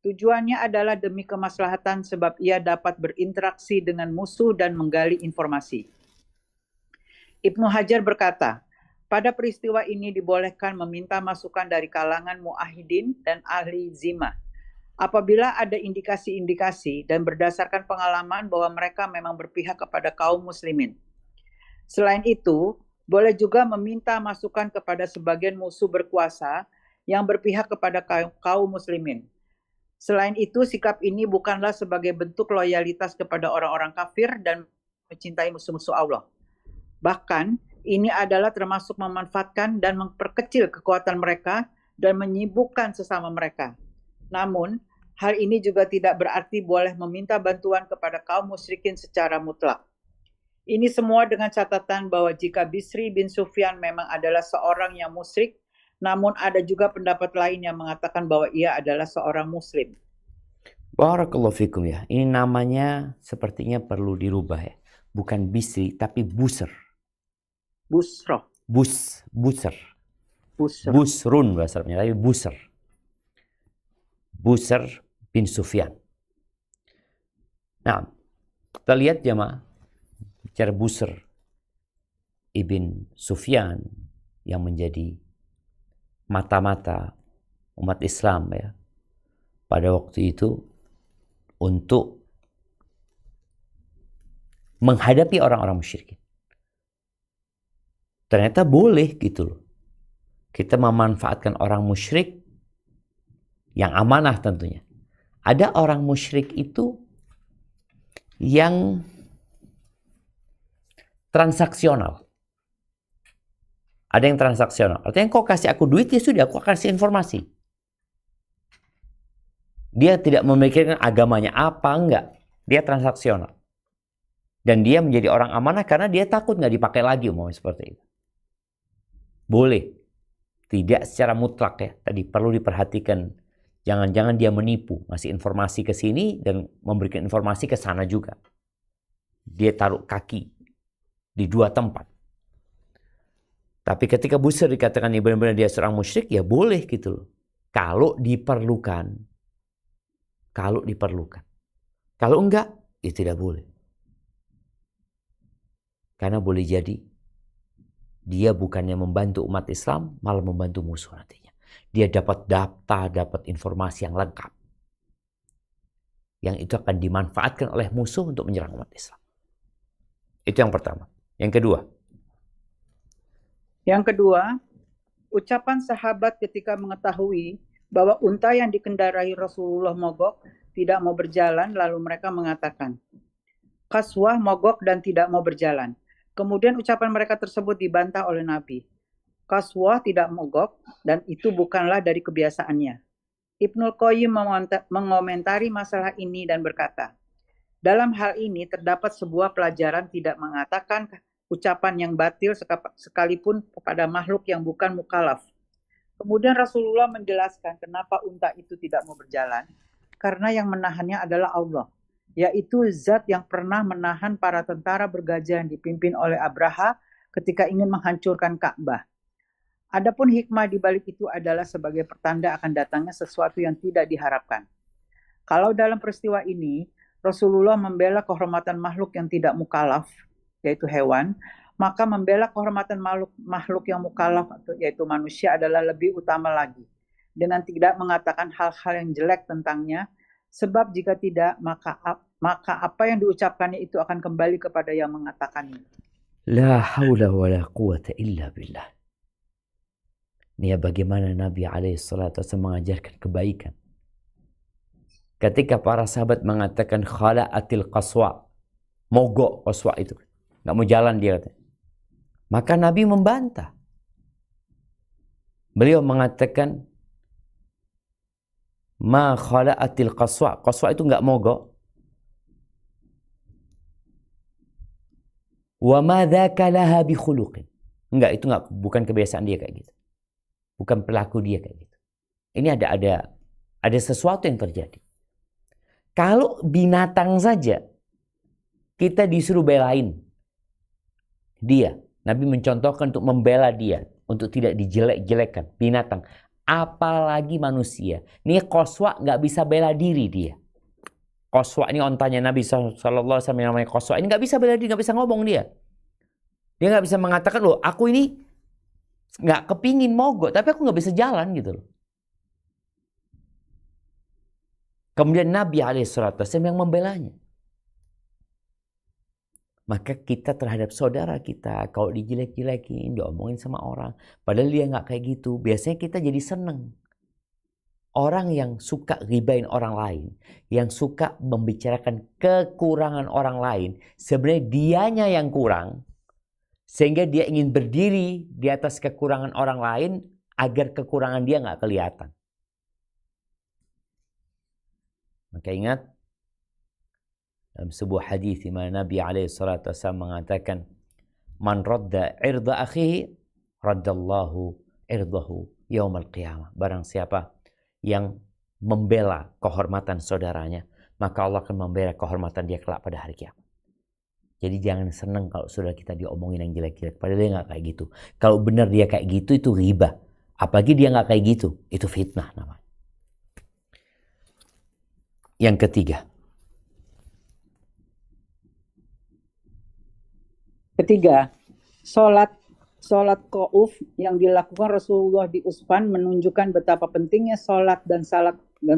Tujuannya adalah demi kemaslahatan sebab ia dapat berinteraksi dengan musuh dan menggali informasi. Ibnu Hajar berkata, pada peristiwa ini dibolehkan meminta masukan dari kalangan muahidin dan ahli zimah. Apabila ada indikasi-indikasi dan berdasarkan pengalaman bahwa mereka memang berpihak kepada kaum muslimin. Selain itu, boleh juga meminta masukan kepada sebagian musuh berkuasa yang berpihak kepada kaum muslimin. Selain itu, sikap ini bukanlah sebagai bentuk loyalitas kepada orang-orang kafir dan mencintai musuh-musuh Allah. Bahkan, ini adalah termasuk memanfaatkan dan memperkecil kekuatan mereka dan menyibukkan sesama mereka. Namun, hal ini juga tidak berarti boleh meminta bantuan kepada kaum musyrikin secara mutlak. Ini semua dengan catatan bahwa jika Bisri bin Sufyan memang adalah seorang yang musyrik, namun ada juga pendapat lain yang mengatakan bahwa ia adalah seorang muslim. Barakallahu fikum ya. Ini namanya sepertinya perlu dirubah ya. Bukan Bisri tapi Busr. Busroh. Busr. Busr. Busrun bahasa Arabnya, tapi Busr. Busr bin Sufyan. Nah, kita lihat jemaah, bicara Busr ibn Sufyan yang menjadi mata-mata umat Islam ya pada waktu itu untuk menghadapi orang-orang musyrikin. Ternyata boleh gitu loh. Kita memanfaatkan orang musyrik yang amanah tentunya. Ada orang musyrik itu yang transaksional. Ada yang transaksional. Artinya kau kasih aku duit, ya sudah, aku kasih informasi. Dia tidak memikirkan agamanya apa, enggak. Dia transaksional. Dan dia menjadi orang amanah karena dia takut nggak dipakai lagi umumnya seperti itu. Boleh. Tidak secara mutlak ya. Tadi perlu diperhatikan. Jangan-jangan dia menipu. Ngasih informasi ke sini dan memberikan informasi ke sana juga. Dia taruh kaki di dua tempat. Tapi ketika Busr dikatakan ini benar-benar dia seorang musyrik, ya boleh gitu loh. Kalau diperlukan. Kalau diperlukan. Kalau enggak, ya tidak boleh. Karena boleh jadi dia bukannya membantu umat Islam, malah membantu musuh nantinya. Dia dapat data, dapat informasi yang lengkap. Yang itu akan dimanfaatkan oleh musuh untuk menyerang umat Islam. Itu yang pertama. Yang kedua. Yang kedua, ucapan sahabat ketika mengetahui bahwa unta yang dikendarai Rasulullah mogok, tidak mau berjalan, lalu mereka mengatakan, Qaswah mogok dan tidak mau berjalan. Kemudian ucapan mereka tersebut dibantah oleh Nabi. Qaswah tidak mogok dan itu bukanlah dari kebiasaannya. Ibnul Qayyim mengomentari masalah ini dan berkata, dalam hal ini terdapat sebuah pelajaran tidak mengatakan ucapan yang batil sekalipun kepada makhluk yang bukan mukallaf. Kemudian Rasulullah menjelaskan kenapa unta itu tidak mau berjalan. Karena yang menahannya adalah Allah, yaitu zat yang pernah menahan para tentara bergajah yang dipimpin oleh Abraha ketika ingin menghancurkan Ka'bah. Adapun hikmah di balik itu adalah sebagai pertanda akan datangnya sesuatu yang tidak diharapkan. Kalau dalam peristiwa ini, Rasulullah membela kehormatan makhluk yang tidak mukallaf, yaitu hewan, maka membela kehormatan makhluk yang mukallaf, yaitu manusia, adalah lebih utama lagi. Dengan tidak mengatakan hal-hal yang jelek tentangnya, sebab jika tidak, maka apa yang diucapkannya itu akan kembali kepada yang mengatakannya. La haula wa la quwata illa billah. Ini ya bagaimana Nabi SAW mengajarkan kebaikan. Ketika para sahabat mengatakan khala'atil qaswa, mogok qaswa itu, nggak mau jalan dia kata. Maka Nabi membantah. Beliau mengatakan ma khala'atil qaswa, qaswa itu nggak mogok. Wa ma dzaka laha bi khuluqin. Enggak, itu bukan kebiasaan dia kayak gitu. Bukan perilaku dia kayak gitu. Ini ada sesuatu yang terjadi. Kalau binatang saja kita disuruh belain dia. Nabi mencontohkan untuk membela dia, untuk tidak dijelek-jelekan binatang. Apalagi manusia. Ini Qaswa nggak bisa bela diri dia. Qaswa ini ontanya Nabi SAW yang namanya Qaswa. Ini nggak bisa bela diri, nggak bisa ngomong dia. Dia nggak bisa mengatakan, loh aku ini nggak kepingin mogok, tapi aku nggak bisa jalan gitu loh. Kemudian Nabi SAW yang membelanya. Maka kita terhadap saudara kita, kalau dijelek-jelekin, diomongin sama orang, padahal dia nggak kayak gitu, biasanya kita jadi seneng. Orang yang suka ribain orang lain, yang suka membicarakan kekurangan orang lain, sebenarnya dianya yang kurang, sehingga dia ingin berdiri di atas kekurangan orang lain agar kekurangan dia nggak kelihatan. Maka ingat, dalam sebuah hadis di mana Nabi SAW mengatakan, "Man radda irda akhihi, raddallahu irdahu yaumal qiyamah." Barang siapa yang membela kehormatan saudaranya, maka Allah akan membela kehormatan dia kelak pada hari kiamat. Jadi jangan senang kalau saudara kita diomongin yang jelek-jelek, padahal dia nggak kayak gitu. Kalau benar dia kayak gitu, itu riba. Apalagi dia nggak kayak gitu, itu fitnah namanya. Yang ketiga. Sholat qauf yang dilakukan Rasulullah di Usfan menunjukkan betapa pentingnya sholat dan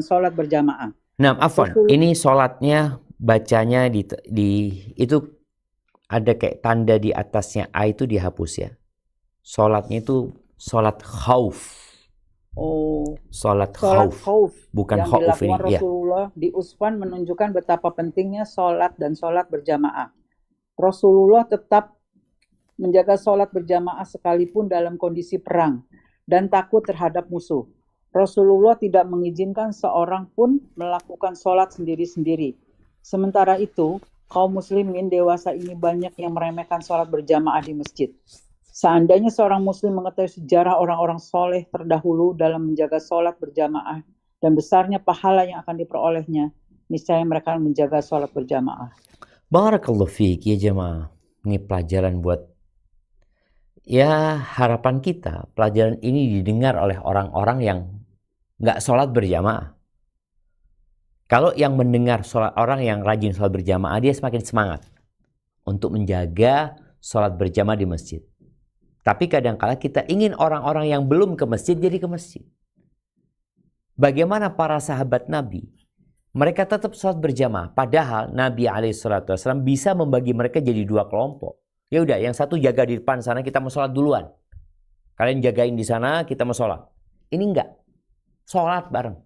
sholat berjamaah. Nah, afwan, ini sholatnya bacanya itu ada kayak tanda di atasnya A itu dihapus ya. Sholatnya itu sholat khauf. Oh, sholat khauf bukan yang khauf ini. Dilakukan Rasulullah di Usfan menunjukkan betapa pentingnya sholat dan sholat berjamaah. Rasulullah tetap menjaga sholat berjamaah sekalipun dalam kondisi perang dan takut terhadap musuh. Rasulullah tidak mengizinkan seorang pun melakukan sholat sendiri-sendiri. Sementara itu, kaum muslimin dewasa ini banyak yang meremehkan sholat berjamaah di masjid. Seandainya seorang muslim mengetahui sejarah orang-orang soleh terdahulu dalam menjaga sholat berjamaah dan besarnya pahala yang akan diperolehnya, niscaya mereka menjaga sholat berjamaah. Barakallahu fiik ya jemaah. Ini pelajaran buat harapan kita. Pelajaran ini didengar oleh orang-orang yang nggak sholat berjamaah. Kalau yang mendengar orang yang rajin sholat berjamaah, dia semakin semangat untuk menjaga sholat berjamaah di masjid. Tapi kadang-kala kita ingin orang-orang yang belum ke masjid jadi ke masjid. Bagaimana para sahabat Nabi? Mereka tetap sholat berjamaah. Padahal Nabi SAW bisa membagi mereka jadi dua kelompok. Ya udah, yang satu jaga di depan sana, kita mau sholat duluan. Kalian jagain di sana, kita mau sholat. Ini enggak. Sholat bareng.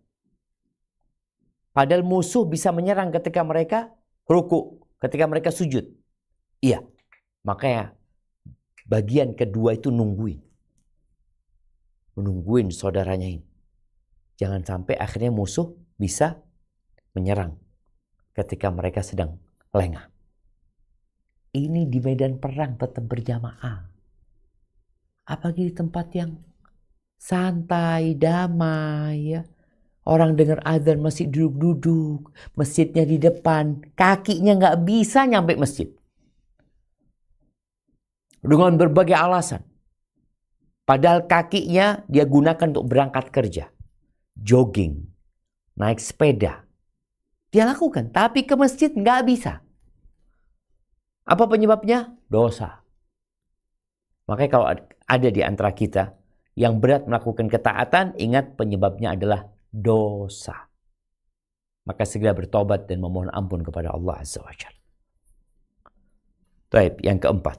Padahal musuh bisa menyerang ketika mereka ruku, ketika mereka sujud. Iya. Makanya bagian kedua itu nungguin. Menungguin saudaranya ini. Jangan sampai akhirnya musuh bisa menyerang ketika mereka sedang lengah. Ini di medan perang tetap berjamaah. Apalagi di tempat yang santai, damai ya. Orang dengar azan masih duduk-duduk. Masjidnya di depan. Kakinya nggak bisa nyampe masjid. Dengan berbagai alasan. Padahal kakinya dia gunakan untuk berangkat kerja. Jogging. Naik sepeda. Dia lakukan. Tapi ke masjid nggak bisa. Apa penyebabnya? Dosa. Makanya kalau ada di antara kita yang berat melakukan ketaatan, ingat penyebabnya adalah dosa. Maka segera bertobat dan memohon ampun kepada Allah Azza wa Jalla. Baik, yang keempat.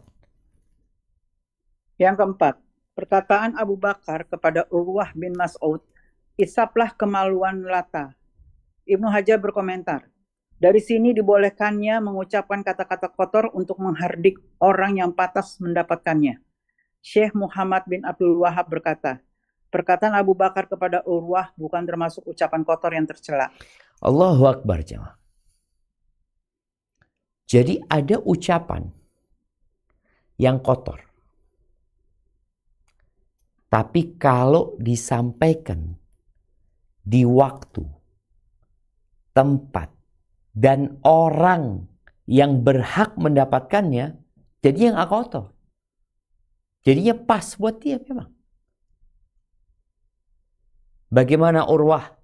Yang keempat, perkataan Abu Bakar kepada Urwah bin Mas'ud, "Isaplah kemaluan Lata." Ibnu Hajar berkomentar, dari sini dibolehkannya mengucapkan kata-kata kotor untuk menghardik orang yang pantas mendapatkannya. Syekh Muhammad bin Abdul Wahab berkata, perkataan Abu Bakar kepada Urwah bukan termasuk ucapan kotor yang tercela. Allahu Akbar jemaah. Jadi ada ucapan yang kotor. Tapi kalau disampaikan di waktu, tempat, dan orang yang berhak mendapatkannya, jadi yang gak kotor. Jadinya pas buat dia memang. Bagaimana Urwah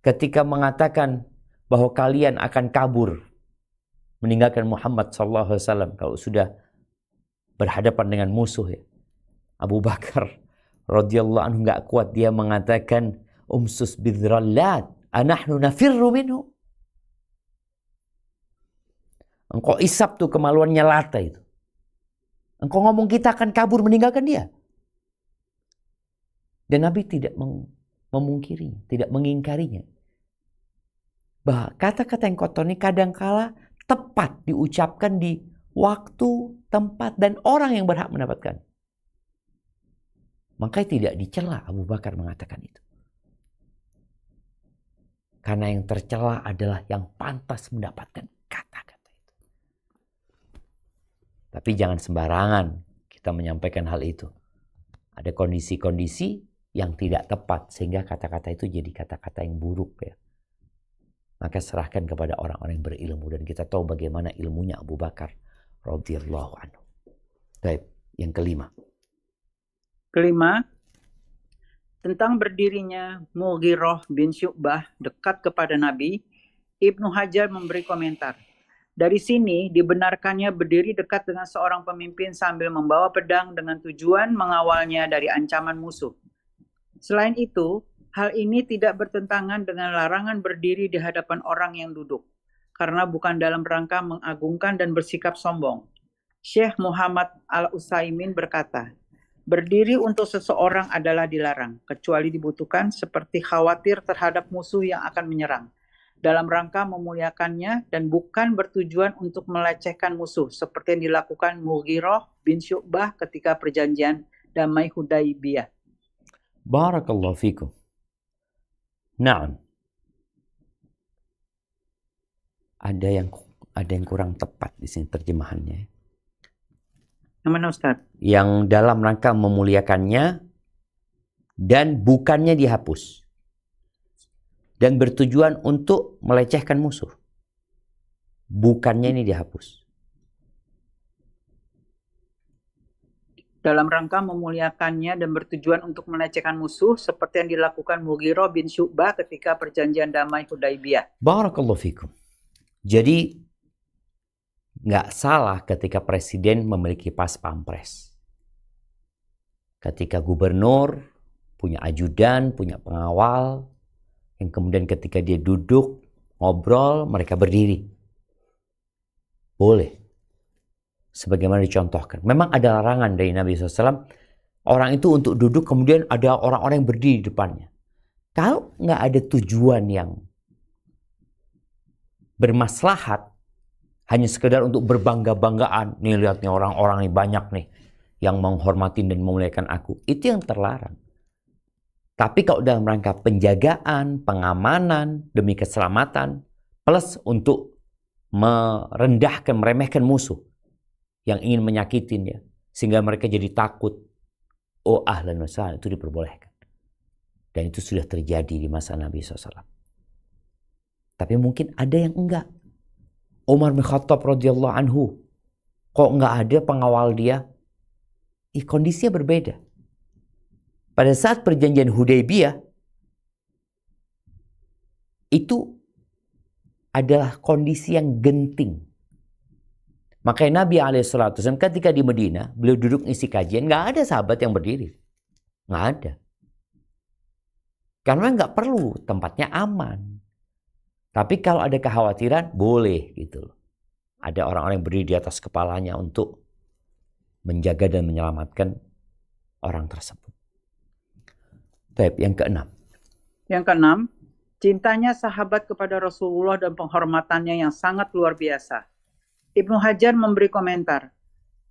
ketika mengatakan bahwa kalian akan kabur meninggalkan Muhammad SAW kalau sudah berhadapan dengan musuh ya. Abu Bakar radhiyallahu anhu gak kuat, dia mengatakan umsus bidzrallat anahnu nafirru minhu. Engkau isap tuh kemaluannya Lata itu. Engkau ngomong kita akan kabur meninggalkan dia. Dan Nabi tidak memungkirinya, tidak mengingkarinya. Bahwa kata-kata yang kotor ini kadangkala tepat diucapkan di waktu, tempat, dan orang yang berhak mendapatkan. Makanya tidak dicela Abu Bakar mengatakan itu. Karena yang tercela adalah yang pantas mendapatkan kata-kata itu. Tapi jangan sembarangan kita menyampaikan hal itu. Ada kondisi-kondisi yang tidak tepat sehingga kata-kata itu jadi kata-kata yang buruk ya. Maka serahkan kepada orang-orang yang berilmu, dan kita tahu bagaimana ilmunya Abu Bakar radhiyallahu anhu. Baik, yang kelima. Kelima, tentang berdirinya Mughirah bin Syu'bah dekat kepada Nabi, Ibnu Hajar memberi komentar. Dari sini dibenarkannya berdiri dekat dengan seorang pemimpin sambil membawa pedang dengan tujuan mengawalnya dari ancaman musuh. Selain itu, hal ini tidak bertentangan dengan larangan berdiri di hadapan orang yang duduk, karena bukan dalam rangka mengagungkan dan bersikap sombong. Syekh Muhammad Al-Utsaimin berkata, berdiri untuk seseorang adalah dilarang, kecuali dibutuhkan seperti khawatir terhadap musuh yang akan menyerang, dalam rangka memuliakannya dan bukan bertujuan untuk melecehkan musuh, seperti yang dilakukan Mughirah bin Syu'bah ketika perjanjian damai Hudaybiyah. Barakallahu fikum. Naam. Ada yang kurang tepat di sini terjemahannya. Yang mana Ustaz? Yang dalam rangka memuliakannya dan bukannya dihapus. Dan bertujuan untuk melecehkan musuh. Bukannya ini dihapus. Dalam rangka memuliakannya dan bertujuan untuk melecehkan musuh, seperti yang dilakukan Mughirah bin Syu'bah ketika perjanjian damai Hudaybiyah. Barakallahu fikum. Jadi nggak salah ketika presiden memiliki pas pampres. Ketika gubernur punya ajudan, punya pengawal, yang kemudian ketika dia duduk, ngobrol, mereka berdiri. Boleh. Sebagaimana dicontohkan. Memang ada larangan dari Nabi SAW. Orang itu untuk duduk, kemudian ada orang-orang yang berdiri di depannya. Kalau nggak ada tujuan yang bermaslahat, hanya sekedar untuk berbangga-banggaan, nih lihat nih orang-orang nih banyak nih yang menghormati dan memuliakan aku, itu yang terlarang. Tapi kalau dalam rangka penjagaan, pengamanan, demi keselamatan, plus untuk merendahkan, meremehkan musuh yang ingin menyakitin ya, sehingga mereka jadi takut, oh ahlan wa sahlan, itu diperbolehkan. Dan itu sudah terjadi di masa Nabi SAW. Tapi mungkin ada yang enggak. Umar bin Khattab radhiyallahu anhu, kok enggak ada pengawal dia? Kondisinya berbeda. Pada saat perjanjian Hudaybiyah, itu adalah kondisi yang genting. Makanya Nabi SAW ketika di Madinah, beliau duduk ngisi kajian, nggak ada sahabat yang berdiri. Nggak ada. Karena nggak perlu, tempatnya aman. Tapi kalau ada kekhawatiran, boleh gitu loh. Ada orang-orang yang berdiri di atas kepalanya untuk menjaga dan menyelamatkan orang tersebut. Baik, yang keenam. Yang keenam, cintanya sahabat kepada Rasulullah dan penghormatannya yang sangat luar biasa. Ibnu Hajar memberi komentar,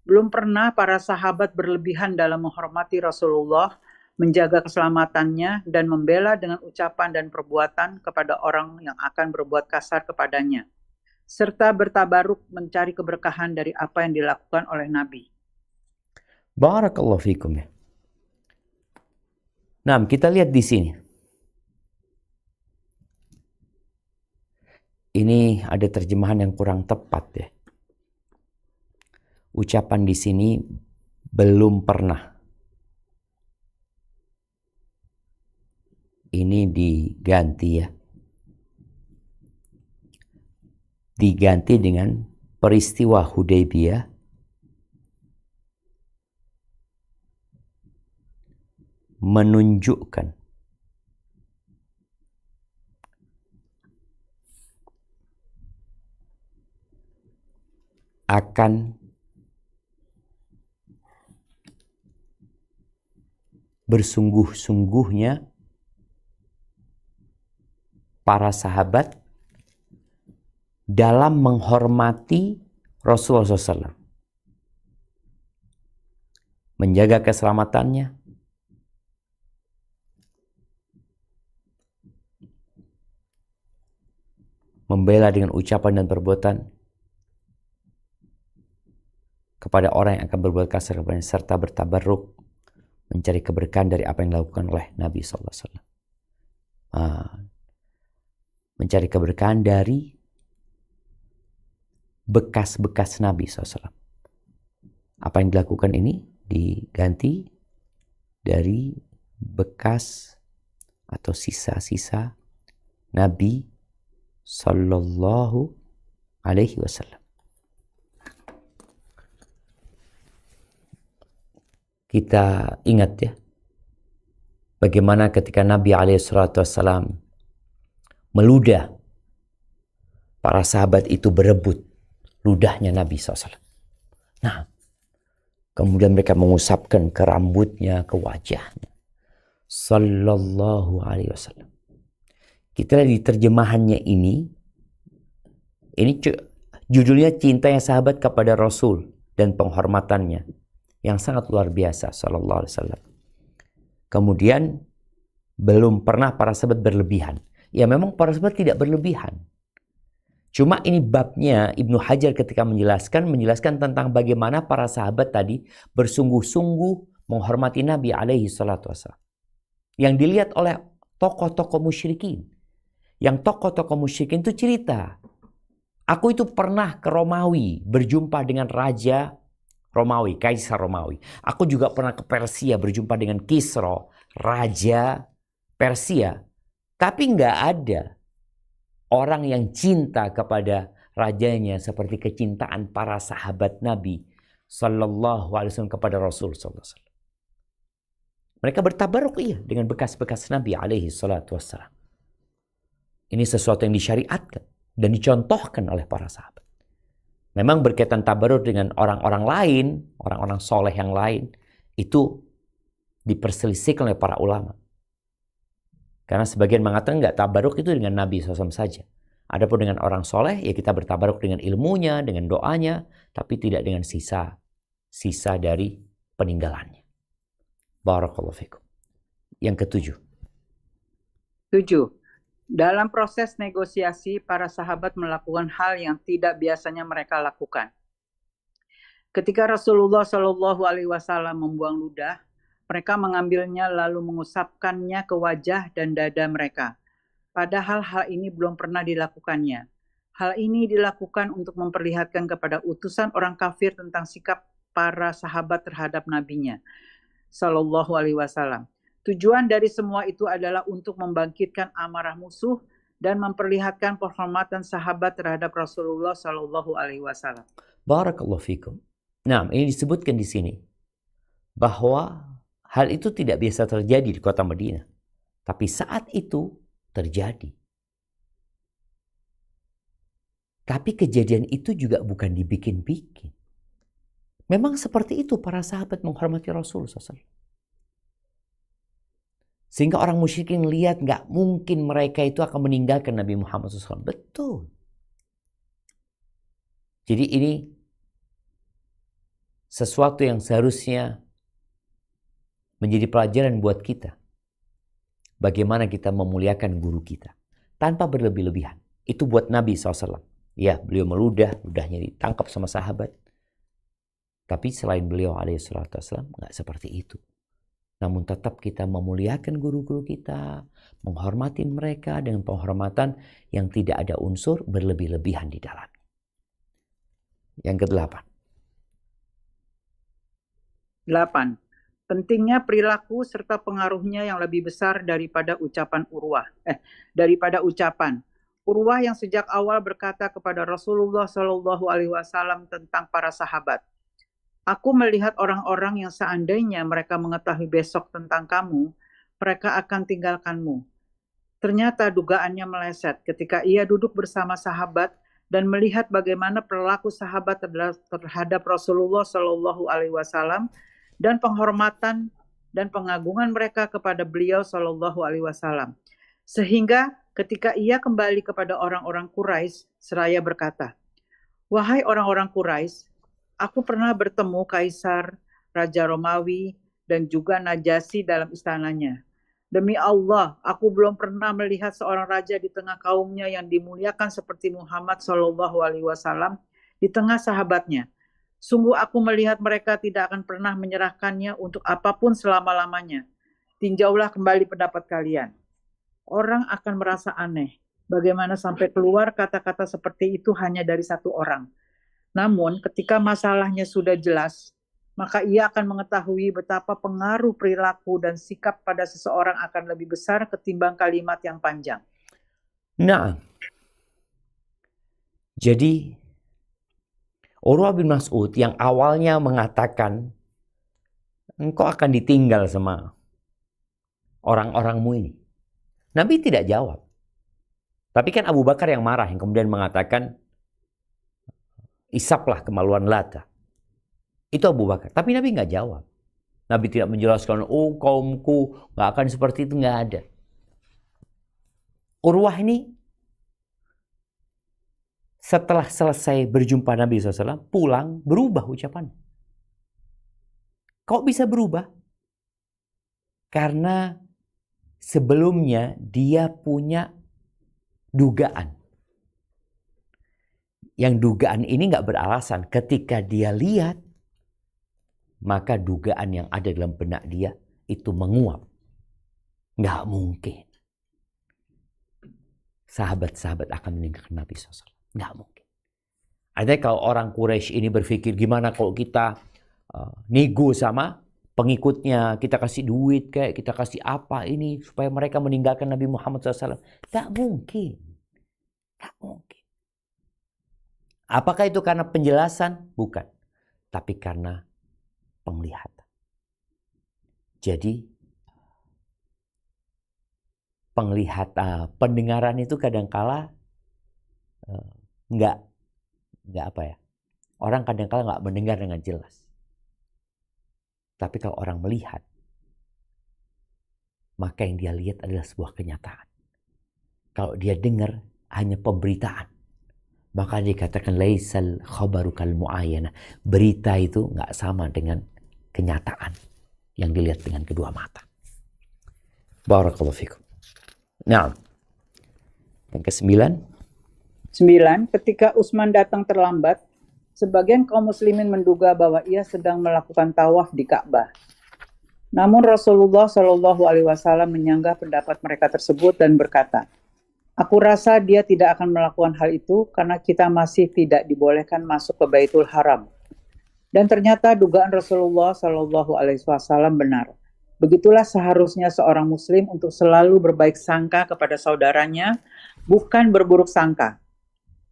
belum pernah para sahabat berlebihan dalam menghormati Rasulullah, menjaga keselamatannya, dan membela dengan ucapan dan perbuatan kepada orang yang akan berbuat kasar kepadanya, serta bertabaruk mencari keberkahan dari apa yang dilakukan oleh Nabi. Barakallahu fikum ya. Nah, kita lihat di sini. Ini ada terjemahan yang kurang tepat ya. Ucapan di sini belum pernah. Ini diganti ya. Diganti dengan peristiwa Hudaybiyah menunjukkan akan bersungguh-sungguhnya para sahabat dalam menghormati Rasulullah SAW, menjaga keselamatannya, membela dengan ucapan dan perbuatan kepada orang yang akan berbuat kasar kepadanya, serta bertabarruk, mencari keberkahan dari apa yang dilakukan oleh Nabi SAW. Mencari keberkahan dari bekas-bekas Nabi SAW. Apa yang dilakukan ini diganti dari bekas atau sisa-sisa Nabi Sallallahu Alaihi Wasallam. Kita ingat ya, bagaimana ketika Nabi SAW meludah, para sahabat itu berebut ludahnya Nabi SAW. Nah, kemudian mereka mengusapkan ke rambutnya, ke wajahnya. Sallallahu Alaihi Wasallam. Kita lihat di terjemahannya ini judulnya cintanya sahabat kepada Rasul dan penghormatannya yang sangat luar biasa, Sallallahu Alaihi Wasallam. Kemudian belum pernah para sahabat berlebihan. Ya memang para sahabat tidak berlebihan. Cuma ini babnya Ibnu Hajar ketika menjelaskan tentang bagaimana para sahabat tadi bersungguh-sungguh menghormati Nabi alaihi salatu wassalam. Yang dilihat oleh tokoh-tokoh musyrikin. Yang tokoh-tokoh musyrikin itu cerita, aku itu pernah ke Romawi berjumpa dengan Raja Romawi, Kaisar Romawi. Aku juga pernah ke Persia berjumpa dengan Kisra, Raja Persia. Tapi nggak ada orang yang cinta kepada rajanya seperti kecintaan para sahabat Nabi Sallallahu Alaihi Wasallam kepada Rasul Sallallahu Alaihi Wasallam. Mereka bertabaruk dengan bekas-bekas Nabi Alaihi Salatu Wassalam. Ini sesuatu yang disyariatkan dan dicontohkan oleh para sahabat. Memang berkaitan tabaruk dengan orang-orang lain, orang-orang soleh yang lain, itu diperselisihkan oleh para ulama. Karena sebagian mengatakan nggak tabaruk itu dengan Nabi SAW saja. Adapun dengan orang soleh, ya kita bertabaruk dengan ilmunya, dengan doanya, tapi tidak dengan sisa dari peninggalannya. Barakallahu fikum. Yang ketujuh. 7. Dalam proses negosiasi, para sahabat melakukan hal yang tidak biasanya mereka lakukan. Ketika Rasulullah Shallallahu Alaihi Wasallam membuang ludah, mereka mengambilnya lalu mengusapkannya ke wajah dan dada mereka. Padahal hal ini belum pernah dilakukannya. Hal ini dilakukan untuk memperlihatkan kepada utusan orang kafir tentang sikap para sahabat terhadap nabinya, Shallallahu Alaihi Wasallam. Tujuan dari semua itu adalah untuk membangkitkan amarah musuh dan memperlihatkan penghormatan sahabat terhadap Rasulullah Shallallahu Alaihi Wasallam. Barakallahu fikum. Nah, ini disebutkan di sini bahwa hal itu tidak biasa terjadi di kota Madinah, tapi saat itu terjadi. Tapi kejadian itu juga bukan dibikin-bikin. Memang seperti itu para sahabat menghormati Rasulullah SAW. Sehingga orang musyrikin lihat nggak mungkin mereka itu akan meninggalkan Nabi Muhammad SAW. Betul. Jadi ini sesuatu yang seharusnya menjadi pelajaran buat kita. Bagaimana kita memuliakan guru kita. Tanpa berlebih-lebihan. Itu buat Nabi SAW. Ya, beliau meludah, ludahnya ditangkap sama sahabat. Tapi selain beliau alaihissalam nggak seperti itu. Namun tetap kita memuliakan guru-guru kita, menghormati mereka dengan penghormatan yang tidak ada unsur berlebih-lebihan di dalamnya. Yang ke-8. 8. Pentingnya perilaku serta pengaruhnya yang lebih besar daripada ucapan Urwah yang sejak awal berkata kepada Rasulullah Shallallahu Alaihi Wasallam tentang para sahabat, aku melihat orang-orang yang seandainya mereka mengetahui besok tentang kamu, mereka akan tinggalkanmu. Ternyata dugaannya meleset ketika ia duduk bersama sahabat dan melihat bagaimana perilaku sahabat terhadap Rasulullah Shallallahu Alaihi Wasallam dan penghormatan dan pengagungan mereka kepada beliau Shallallahu Alaihi Wasallam. Sehingga ketika ia kembali kepada orang-orang Quraisy seraya berkata, "Wahai orang-orang Quraisy, aku pernah bertemu Kaisar, Raja Romawi, dan juga Najasyi dalam istananya. Demi Allah, aku belum pernah melihat seorang raja di tengah kaumnya yang dimuliakan seperti Muhammad SAW di tengah sahabatnya. Sungguh aku melihat mereka tidak akan pernah menyerahkannya untuk apapun selama-lamanya. Tinjaulah kembali pendapat kalian." Orang akan merasa aneh. Bagaimana sampai keluar kata-kata seperti itu hanya dari satu orang. Namun, ketika masalahnya sudah jelas, maka ia akan mengetahui betapa pengaruh perilaku dan sikap pada seseorang akan lebih besar ketimbang kalimat yang panjang. Nah, jadi Urwah bin Mas'ud yang awalnya mengatakan, engkau akan ditinggal sama orang-orangmu ini. Nabi tidak jawab. Tapi kan Abu Bakar yang marah, yang kemudian mengatakan, isaplah kemaluan Lata. Itu Abu Bakar. Tapi Nabi nggak jawab. Nabi tidak menjelaskan, oh kaumku nggak akan seperti itu, nggak ada. Urwah ini setelah selesai berjumpa Nabi SAW, pulang berubah ucapannya. Kok bisa berubah? Karena sebelumnya dia punya dugaan. Yang dugaan ini nggak beralasan. Ketika dia lihat, maka dugaan yang ada dalam benak dia itu menguap. Nggak mungkin sahabat-sahabat akan meninggalkan Nabi SAW. Nggak mungkin. Artinya kalau orang Quraisy ini berpikir, gimana kalau kita nego sama pengikutnya, kita kasih duit, kayak kita kasih apa ini supaya mereka meninggalkan Nabi Muhammad SAW. Tak mungkin. Tak mungkin. Apakah itu karena penjelasan? Bukan. Tapi karena penglihatan. Jadi pendengaran itu kadangkala nggak apa ya. Orang kadangkala nggak mendengar dengan jelas. Tapi kalau orang melihat, maka yang dia lihat adalah sebuah kenyataan. Kalau dia dengar hanya pemberitaan, maka dikatakan laisal khabaru kal mu'ayyana. Berita itu nggak sama dengan kenyataan yang dilihat dengan kedua mata. Barakallahu fikum. Nah, yang ke-9. 9. Ketika Utsman datang terlambat, sebagian kaum muslimin menduga bahwa ia sedang melakukan tawaf di Ka'bah. Namun Rasulullah SAW menyanggah pendapat mereka tersebut dan berkata, "Aku rasa dia tidak akan melakukan hal itu karena kita masih tidak dibolehkan masuk ke Baitul Haram." Dan ternyata dugaan Rasulullah SAW benar. Begitulah seharusnya seorang muslim untuk selalu berbaik sangka kepada saudaranya, bukan berburuk sangka.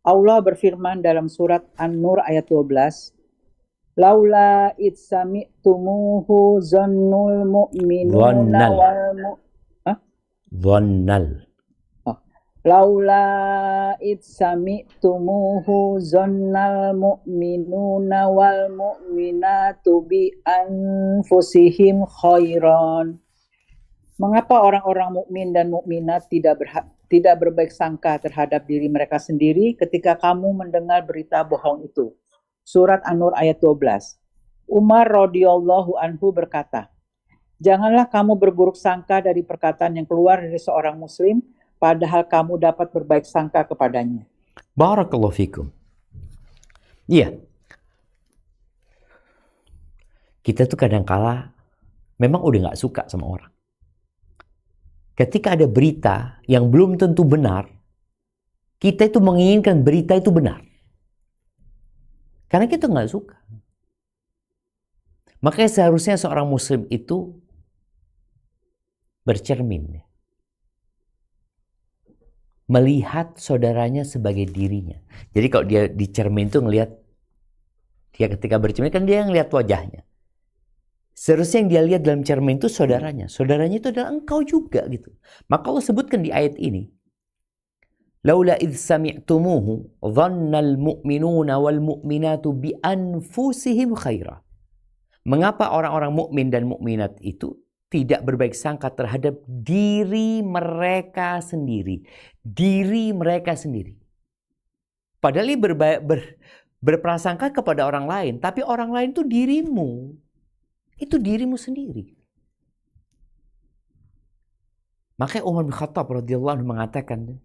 Allah berfirman dalam surat An-Nur ayat 12, "Laula id sami'tumuhu zannul mu'minuna Laula id sami'tumuhu zannal mu'minuna wal mu'minatu bi anfusihim khairan." Mengapa orang-orang mukmin dan mukminat tidak berbaik sangka terhadap diri mereka sendiri ketika kamu mendengar berita bohong itu? Surat An-Nur ayat 12. Umar radhiyallahu anhu berkata, "Janganlah kamu berburuk sangka dari perkataan yang keluar dari seorang muslim, padahal kamu dapat berbaik sangka kepadanya." Barakallahu fikum. Iya. Kita tuh kadangkala memang udah gak suka sama orang. Ketika ada berita yang belum tentu benar, kita itu menginginkan berita itu benar. Karena kita gak suka. Makanya seharusnya seorang muslim itu bercermin. Melihat saudaranya sebagai dirinya. Jadi kalau dia di cermin itu ngelihat, dia ketika bercermin kan dia ngelihat wajahnya. Seharusnya yang dia lihat dalam cermin itu saudaranya. Saudaranya itu adalah engkau juga gitu. Maka Allah sebutkan di ayat ini, "Laula idh sami'tumuhu dhannal mu'minuna wal mu'minatu bi anfusihim khaira." Mengapa orang-orang mukmin dan mukminat itu tidak berbaik sangka terhadap diri mereka sendiri? diri mereka sendiri. Padahal dia berprasangka kepada orang lain, tapi orang lain itu dirimu. Itu dirimu sendiri. Makanya Umar bin Khattab radhiyallahu anhu mengatakan,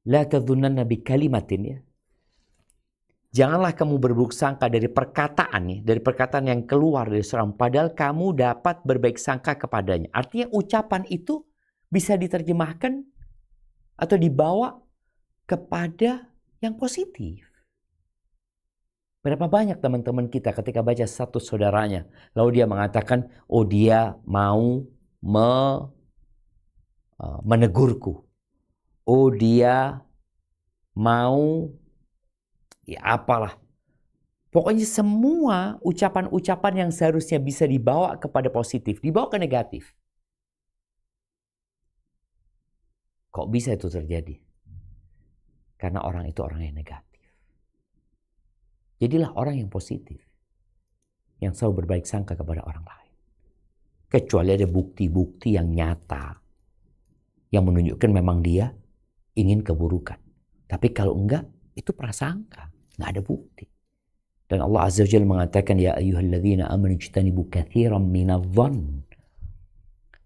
la tadhunanna bi kalimatin, ya. Janganlah kamu berburuk sangka dari perkataan, ya, dari perkataan yang keluar dari seorang, padahal kamu dapat berbaik sangka kepadanya. Artinya ucapan itu bisa diterjemahkan atau dibawa kepada yang positif. Berapa banyak teman-teman kita ketika baca status saudaranya, lalu dia mengatakan, oh dia mau menegurku. Oh dia mau, ya apalah. Pokoknya semua ucapan-ucapan yang seharusnya bisa dibawa kepada positif, dibawa ke negatif. Kok bisa itu terjadi? Karena orang itu orang yang negatif. Jadilah orang yang positif, yang selalu berbaik sangka kepada orang lain. Kecuali ada bukti-bukti yang nyata, yang menunjukkan memang dia ingin keburukan. Tapi kalau enggak, itu prasangka, nggak ada bukti. Dan Allah Azza wa Jalla mengatakan, ya ayyuhalladzina amanu ijtanibu katsiran minadh-dhann.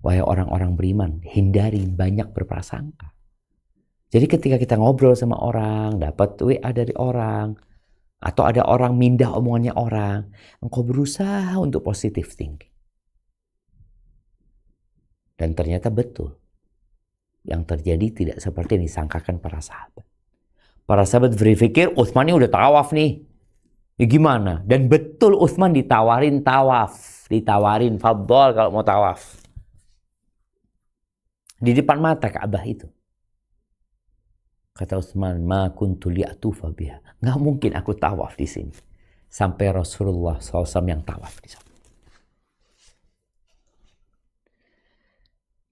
Wahai orang-orang beriman, hindari banyak berprasangka. Jadi ketika kita ngobrol sama orang, dapat WA dari orang, atau ada orang mindah omongannya orang, engkau berusaha untuk positive thinking. Dan ternyata betul. Yang terjadi tidak seperti yang disangkakan para sahabat. Para sahabat berpikir, Utsman ini udah tawaf nih. Ya gimana? Dan betul Utsman ditawarin tawaf. Ditawarin, fadhol kalau mau tawaf. Di depan mata Ka'bah itu. Kata Utsman, ma kuntu li'atufa biha. Nggak mungkin aku tawaf di sini. Sampai Rasulullah SAW yang tawaf di sana.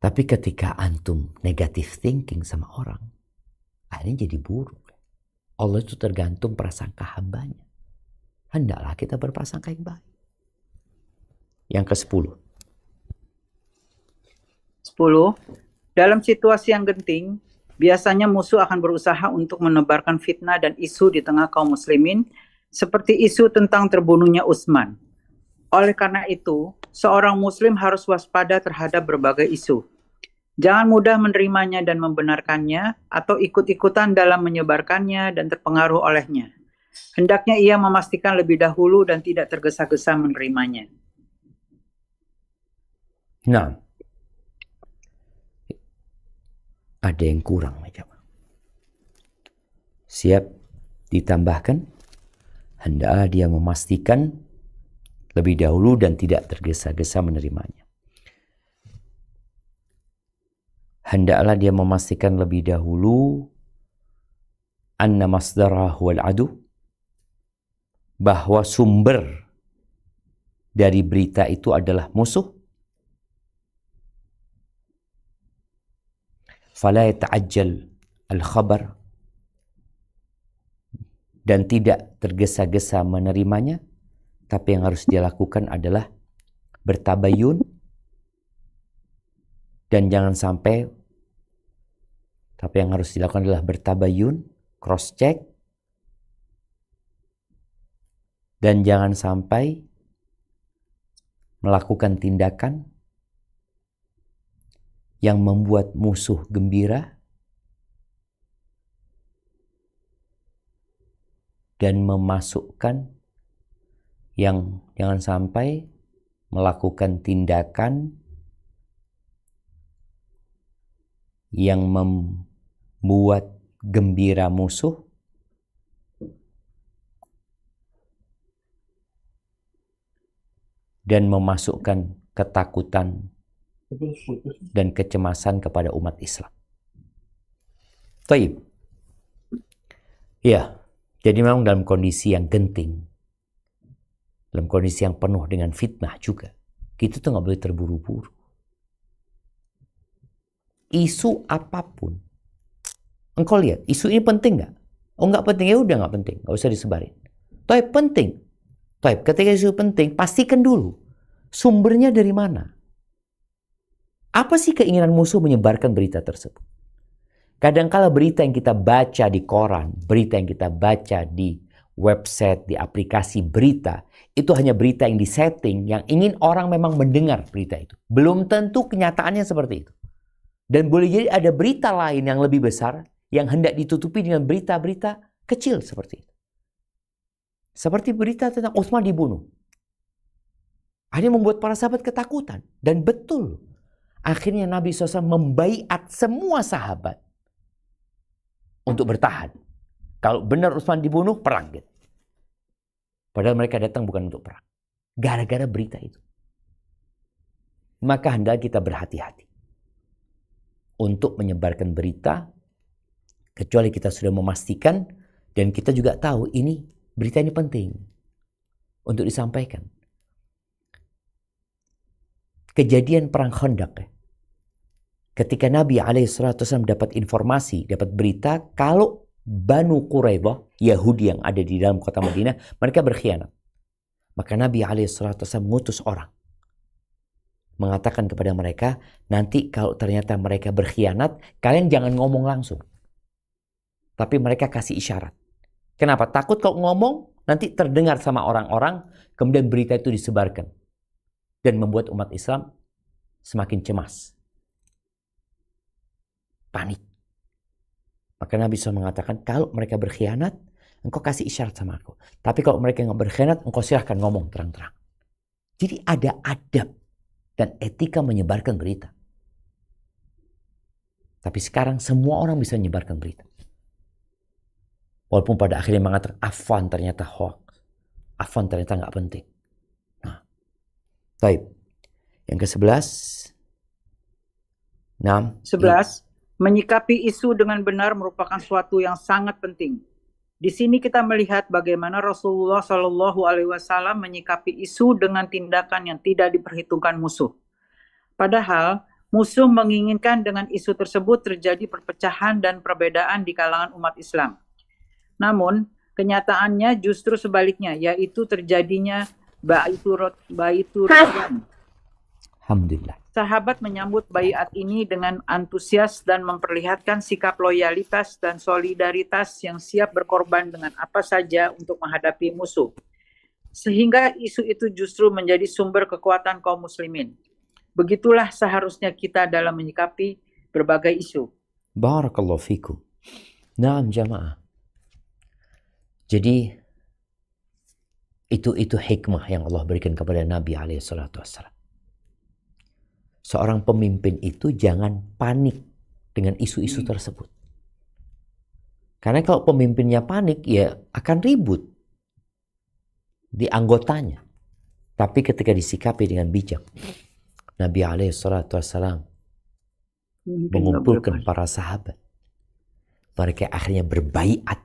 Tapi ketika antum negative thinking sama orang, akhirnya jadi buruk. Allah itu tergantung prasangka hambanya. Hendaklah kita berprasangka yang baik. Yang ke-10. 10. Dalam situasi yang genting, biasanya musuh akan berusaha untuk menebarkan fitnah dan isu di tengah kaum muslimin, seperti isu tentang terbunuhnya Utsman. Oleh karena itu, seorang muslim harus waspada terhadap berbagai isu. Jangan mudah menerimanya dan membenarkannya, atau ikut-ikutan dalam menyebarkannya dan terpengaruh olehnya. Hendaknya ia memastikan lebih dahulu dan tidak tergesa-gesa menerimanya. Nah, ada yang kurang. Siap ditambahkan, hendaklah dia memastikan lebih dahulu dan tidak tergesa-gesa menerimanya. Hendaklah dia memastikan lebih dahulu anna masdarah wal adu, bahwa sumber dari berita itu adalah musuh. Fala yata'ajjal al-khabar, dan tidak tergesa-gesa menerimanya, tapi yang harus dia lakukan adalah bertabayun, dan jangan sampai, tapi yang harus dilakukan adalah bertabayun, cross check, dan jangan sampai melakukan tindakan yang membuat musuh gembira dan memasukkan, yang jangan sampai melakukan tindakan yang membuat gembira musuh dan memasukkan ketakutan dan kecemasan kepada umat Islam. Taib. Ya, jadi memang dalam kondisi yang genting, dalam kondisi yang penuh dengan fitnah juga, kita tuh nggak boleh terburu-buru. Isu apapun, engkau lihat, isu ini penting nggak? Oh nggak penting, ya udah nggak penting, nggak usah disebarin. Taib penting. Taib, ketika isu penting, pastikan dulu sumbernya dari mana. Apa sih keinginan musuh menyebarkan berita tersebut? Kadangkala berita yang kita baca di koran, berita yang kita baca di website, di aplikasi berita, itu hanya berita yang disetting, yang ingin orang memang mendengar berita itu. Belum tentu kenyataannya seperti itu. Dan boleh jadi ada berita lain yang lebih besar, yang hendak ditutupi dengan berita-berita kecil seperti itu. Seperti berita tentang Utsman dibunuh. Akhirnya membuat para sahabat ketakutan. Dan betul, akhirnya Nabi SAW membaiat semua sahabat untuk bertahan. Kalau benar Utsman dibunuh, perang gitu. Padahal mereka datang bukan untuk perang. Gara-gara berita itu. Maka hendaknya kita berhati-hati untuk menyebarkan berita, kecuali kita sudah memastikan dan kita juga tahu ini berita ini penting untuk disampaikan. Kejadian perang Khandaq, ketika Nabi SAW dapat informasi, dapat berita kalau Banu Quraidah, Yahudi yang ada di dalam kota Madinah, mereka berkhianat. Maka Nabi SAW mengutus orang, mengatakan kepada mereka, nanti kalau ternyata mereka berkhianat, kalian jangan ngomong langsung. Tapi mereka kasih isyarat. Kenapa? Takut kalau ngomong, nanti terdengar sama orang-orang, kemudian berita itu disebarkan. Dan membuat umat Islam semakin cemas. Panik. Maka Nabi SAW mengatakan, kalau mereka berkhianat, engkau kasih isyarat sama aku. Tapi kalau mereka nggak berkhianat, engkau silahkan ngomong terang-terang. Jadi ada adab dan etika menyebarkan berita. Tapi sekarang semua orang bisa menyebarkan berita. Walaupun pada akhirnya mengatakan, afwan ternyata hoax. Afwan ternyata nggak penting. Nah, baik. Yang ke-11. 11. Menyikapi isu dengan benar merupakan suatu yang sangat penting. Di sini kita melihat bagaimana Rasulullah Shallallahu Alaihi Wasallam menyikapi isu dengan tindakan yang tidak diperhitungkan musuh. Padahal musuh menginginkan dengan isu tersebut terjadi perpecahan dan perbedaan di kalangan umat Islam. Namun kenyataannya justru sebaliknya, yaitu terjadinya baitur ridwan. Alhamdulillah. Sahabat menyambut baiat ini dengan antusias dan memperlihatkan sikap loyalitas dan solidaritas yang siap berkorban dengan apa saja untuk menghadapi musuh. Sehingga isu itu justru menjadi sumber kekuatan kaum muslimin. Begitulah seharusnya kita dalam menyikapi berbagai isu. Barakallahu fikum. Naam jamaah. Jadi itu hikmah yang Allah berikan kepada Nabi SAW. Seorang pemimpin itu jangan panik dengan isu-isu tersebut. Karena kalau pemimpinnya panik, ya akan ribut di anggotanya. Tapi ketika disikapi dengan bijak, Nabi SAW mengumpulkan para sahabat. Mereka akhirnya berbaiat.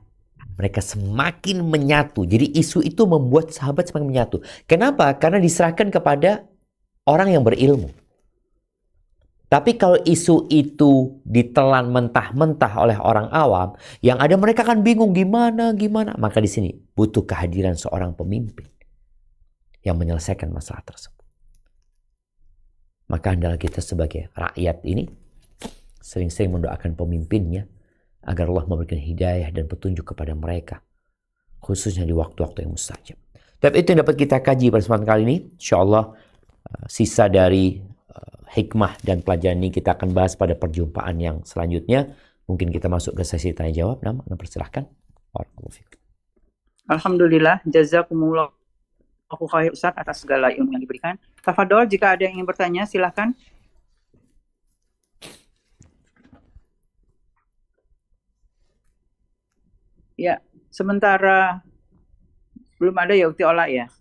Mereka semakin menyatu. Jadi isu itu membuat sahabat semakin menyatu. Kenapa? Karena diserahkan kepada orang yang berilmu. Tapi kalau isu itu ditelan mentah-mentah oleh orang awam, yang ada mereka akan bingung gimana. Maka di sini butuh kehadiran seorang pemimpin yang menyelesaikan masalah tersebut. Maka hendaklah kita sebagai rakyat ini sering-sering mendoakan pemimpinnya agar Allah memberikan hidayah dan petunjuk kepada mereka, khususnya di waktu-waktu yang mustajab. Tapi itu yang dapat kita kaji pada kesempatan kali ini. InsyaAllah sisa dari hikmah dan pelajaran ini kita akan bahas pada perjumpaan yang selanjutnya. Mungkin kita masuk ke sesi tanya jawab. Anda persilahkan. Alhamdulillah, jazakumullah khair Ustaz atas segala ilmu yang diberikan. Tafadhol, jika ada yang ingin bertanya silahkan. Ya, sementara belum ada ya Ukti Ola ya.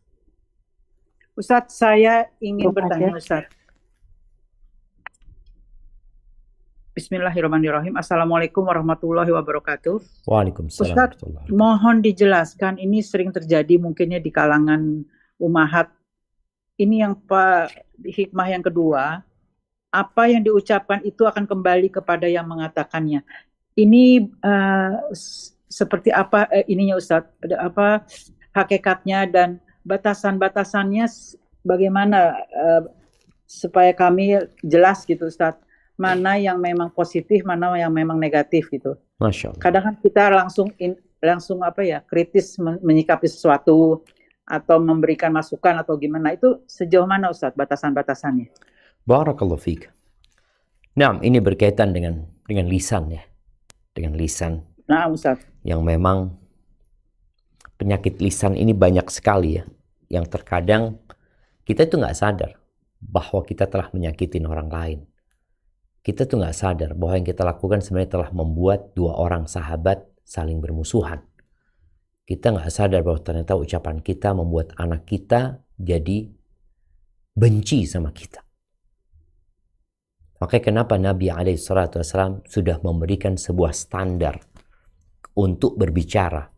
Ustaz, saya ingin bertanya Ustaz. Bismillahirrahmanirrahim. Assalamualaikum warahmatullahi wabarakatuh. Waalaikumsalam. Ustaz, mohon dijelaskan, ini sering terjadi mungkinnya di kalangan umahat. Ini yang hikmah yang kedua, apa yang diucapkan itu akan kembali kepada yang mengatakannya. Ini seperti apa ininya Ustaz? Apa hakikatnya dan batasan-batasannya bagaimana supaya kami jelas gitu Ustaz. mana yang memang positif, mana yang memang negatif gitu. Masya Allah. Kadang kan kita langsung kritis menyikapi sesuatu atau memberikan masukan atau gimana, itu sejauh mana Ustadz batasan-batasannya? Barakallahu fiik. Nah, ini berkaitan dengan lisan ya. Dengan lisan. Nah, Ustadz. Yang memang penyakit lisan ini banyak sekali ya. Yang terkadang kita itu nggak sadar bahwa kita telah menyakitin orang lain. Kita tuh nggak sadar bahwa yang kita lakukan sebenarnya telah membuat dua orang sahabat saling bermusuhan. Kita nggak sadar bahwa ternyata ucapan kita membuat anak kita jadi benci sama kita. Makanya kenapa Nabi SAW sudah memberikan sebuah standar untuk berbicara.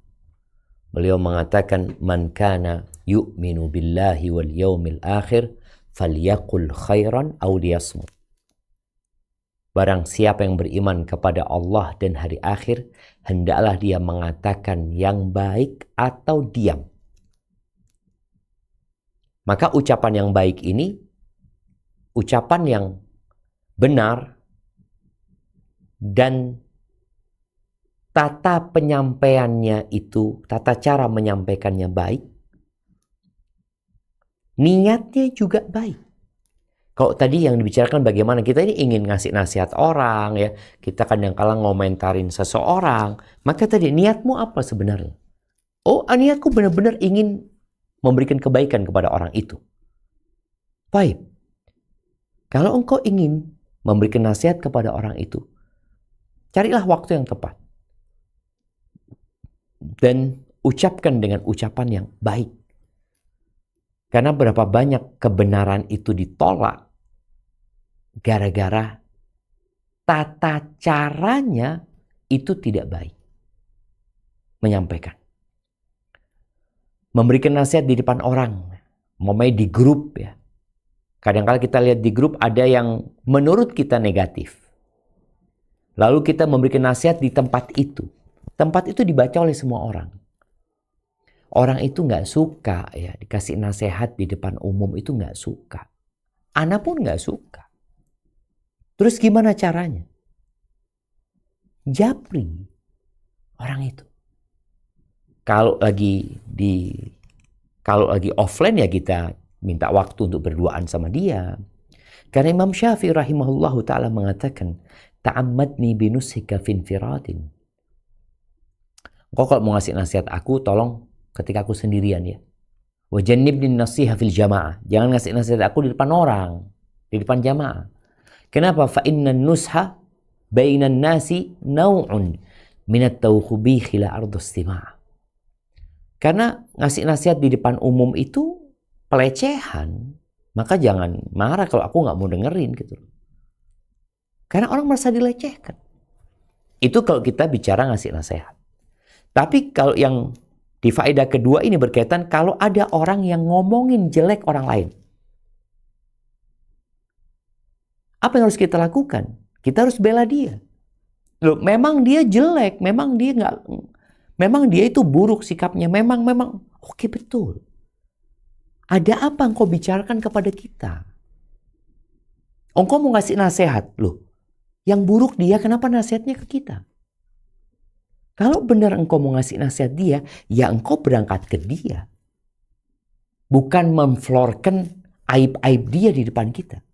Beliau mengatakan, "Man kana yu'minu billahi wal yaumil akhir, falyaqul khairan aw liyasmut." Barang siapa yang beriman kepada Allah dan hari akhir, hendaklah dia mengatakan yang baik atau diam. Maka ucapan yang baik ini, ucapan yang benar, dan tata penyampaiannya itu, tata cara menyampaikannya baik, niatnya juga baik. Kalau tadi yang dibicarakan bagaimana kita ini ingin ngasih nasihat orang ya, kita kadang-kala ngomentarin seseorang, maka tadi niatmu apa sebenarnya? Oh, niatku benar-benar ingin memberikan kebaikan kepada orang itu. Baik. Kalau engkau ingin memberikan nasihat kepada orang itu, carilah waktu yang tepat. Dan ucapkan dengan ucapan yang baik. Karena berapa banyak kebenaran itu ditolak gara-gara tata caranya itu tidak baik. Menyampaikan. Memberikan nasihat di depan orang. Memang di grup ya. Kadang-kadang kita lihat di grup ada yang menurut kita negatif. Lalu kita memberikan nasihat di tempat itu. Tempat itu dibaca oleh semua orang. Orang itu nggak suka ya dikasih nasihat di depan umum, itu nggak suka. Ana pun nggak suka. Terus gimana caranya? Japri orang itu. Kalau lagi offline ya kita minta waktu untuk berduaan sama dia. Karena Imam Syafi'i rahimahullahu ta'ala mengatakan, ta'ammadni binusika finfiradin. Kau kalau mau ngasih nasihat aku, tolong ketika aku sendirian ya. Wajannibni nasiha fil jamaah. Jangan ngasih nasihat aku di depan orang, di depan jamaah. Kenapa? Fa inna nusha bainan nasi naw'un minat tawkhubi khila ardus istima'ah. Karena ngasih nasihat di depan umum itu pelecehan, maka jangan marah kalau aku nggak mau dengerin gitu. Karena orang merasa dilecehkan. Itu kalau kita bicara ngasih nasihat. Tapi kalau yang di faedah kedua ini berkaitan kalau ada orang yang ngomongin jelek orang lain. Apa yang harus kita lakukan? Kita harus bela dia. Loh, memang dia jelek, memang dia itu buruk sikapnya, memang oke betul. Ada apa engkau bicarakan kepada kita? Engkau mau ngasih nasihat, loh. Yang buruk dia, kenapa nasihatnya ke kita? Kalau benar engkau mau ngasih nasihat dia, ya engkau berangkat ke dia. Bukan memflorkan aib-aib dia di depan kita.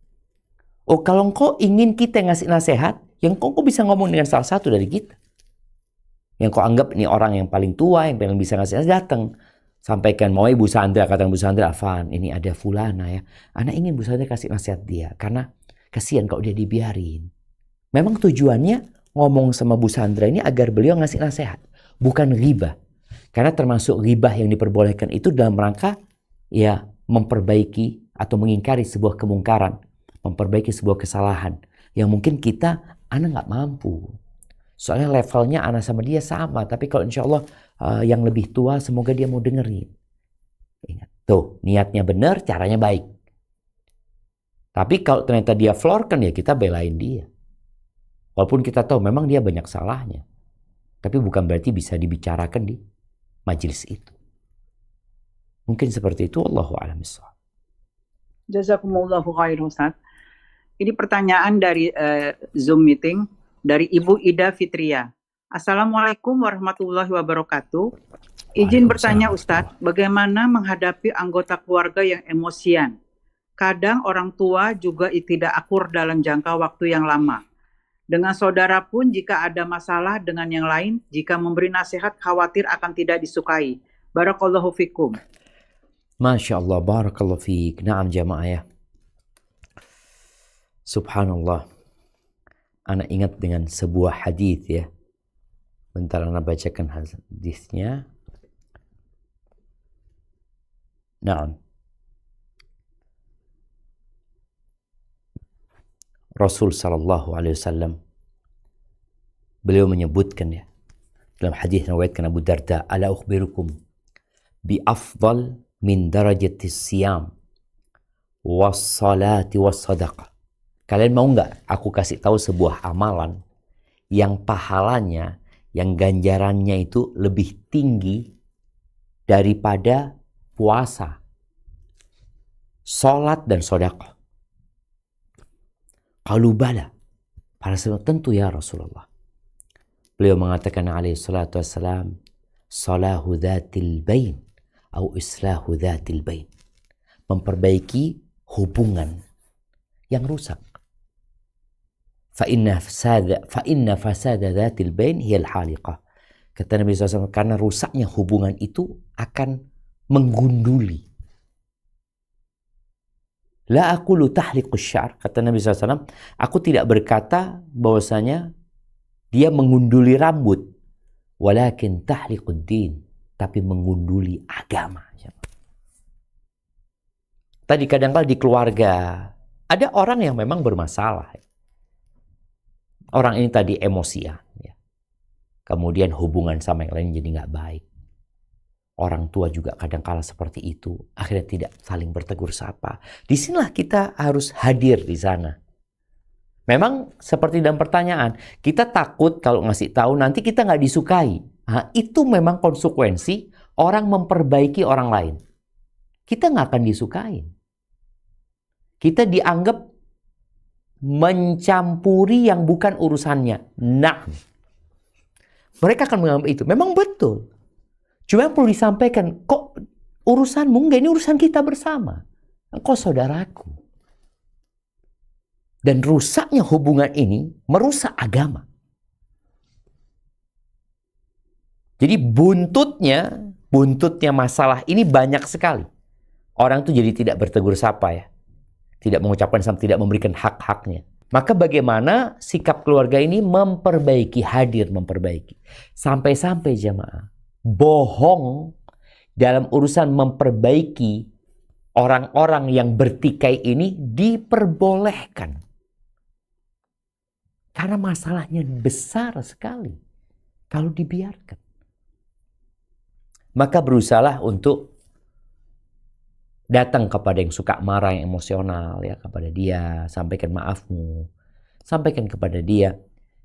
Oh, kalau engkau ingin kita ngasih nasihat, ya engkau bisa ngomong dengan salah satu dari kita. Yang kau anggap ini orang yang paling tua, yang paling bisa ngasih nasihat, datang. Sampaikan, mau Ibu Sandra, kata Ibu Sandra, Afan, ini ada fulana ya. Anak ingin Bu Sandra kasih nasihat dia, karena kasihan kalau dia dibiarin. Memang tujuannya ngomong sama Bu Sandra ini agar beliau ngasih nasihat, bukan ghibah. Karena termasuk ghibah yang diperbolehkan itu dalam rangka ya memperbaiki atau mengingkari sebuah kemungkaran, memperbaiki sebuah kesalahan yang mungkin kita anak nggak mampu. Soalnya levelnya anak sama dia sama, tapi kalau insya Allah yang lebih tua semoga dia mau dengerin. Ingat, tuh niatnya benar, caranya baik. Tapi kalau ternyata dia florkan ya kita belain dia. Walaupun kita tahu memang dia banyak salahnya. Tapi bukan berarti bisa dibicarakan di majelis itu. Mungkin seperti itu, Allahu a'lam bishawab. Jazakumullahu khairan Ustaz. Ini pertanyaan dari Zoom meeting dari Ibu Ida Fitria. Assalamualaikum warahmatullahi wabarakatuh. Izin bertanya Ustadz, bagaimana menghadapi anggota keluarga yang emosian? Kadang orang tua juga tidak akur dalam jangka waktu yang lama. Dengan saudara pun jika ada masalah dengan yang lain, jika memberi nasihat khawatir akan tidak disukai. Barakallahu fikum. Masya Allah, barakallahu fiik. Naam jamaah ya. Subhanallah. Ana ingat dengan sebuah hadis ya. Bentar ana bacakan hadisnya. Naam. Rasul sallallahu alaihi wasallam beliau menyebutkan ya dalam hadis riwayatkan Abu Darda, ala ukhbirukum bi afdal min darajati siyam was salati was sadaqah. Kalian mau nggak aku kasih tahu sebuah amalan yang pahalanya, yang ganjarannya itu lebih tinggi daripada puasa, salat dan sedekah? Qalu bala. Para sahabat, tentu ya Rasulullah. Beliau mengatakan alaihi salatu wassalam, salahu dhatil bain atau islahu dhatil bain. Memperbaiki hubungan yang rusak. Fa inna fasada dhatil bain hiya al-haliqah. Kata Nabi SAW, karena rusaknya hubungan itu akan menggunduli. La aqulu tahliqus syar, kata Nabi SAW, aku tidak berkata bahwasanya dia mengunduli rambut, walakin tahliqud din, tapi mengunduli agama. Tadi kadang-kadang di keluarga ada orang yang memang bermasalah. Orang ini tadi emosian, ya. Kemudian hubungan sama yang lain jadi nggak baik. Orang tua juga kadang-kala seperti itu. Akhirnya tidak saling bertegur sapa. Disinilah kita harus hadir di sana. Memang seperti dalam pertanyaan, kita takut kalau ngasih tahu nanti kita nggak disukai. Nah, itu memang konsekuensi orang memperbaiki orang lain. Kita nggak akan disukai. Kita dianggap mencampuri yang bukan urusannya. Nah, mereka akan menganggap itu. Memang betul. Cuma perlu disampaikan, kok urusanmu enggak, ini urusan kita bersama. Engkau saudaraku. Dan rusaknya hubungan ini merusak agama. Jadi buntutnya masalah ini banyak sekali. Orang tuh jadi tidak bertegur sapa ya. Tidak mengucapkan salam, tidak memberikan hak-haknya. Maka bagaimana sikap keluarga ini memperbaiki, hadir memperbaiki. Sampai-sampai jamaah, bohong dalam urusan memperbaiki orang-orang yang bertikai ini diperbolehkan. Karena masalahnya besar sekali kalau dibiarkan. Maka berusahalah untuk datang kepada yang suka marah, yang emosional, ya, kepada dia, sampaikan maafmu, sampaikan kepada dia,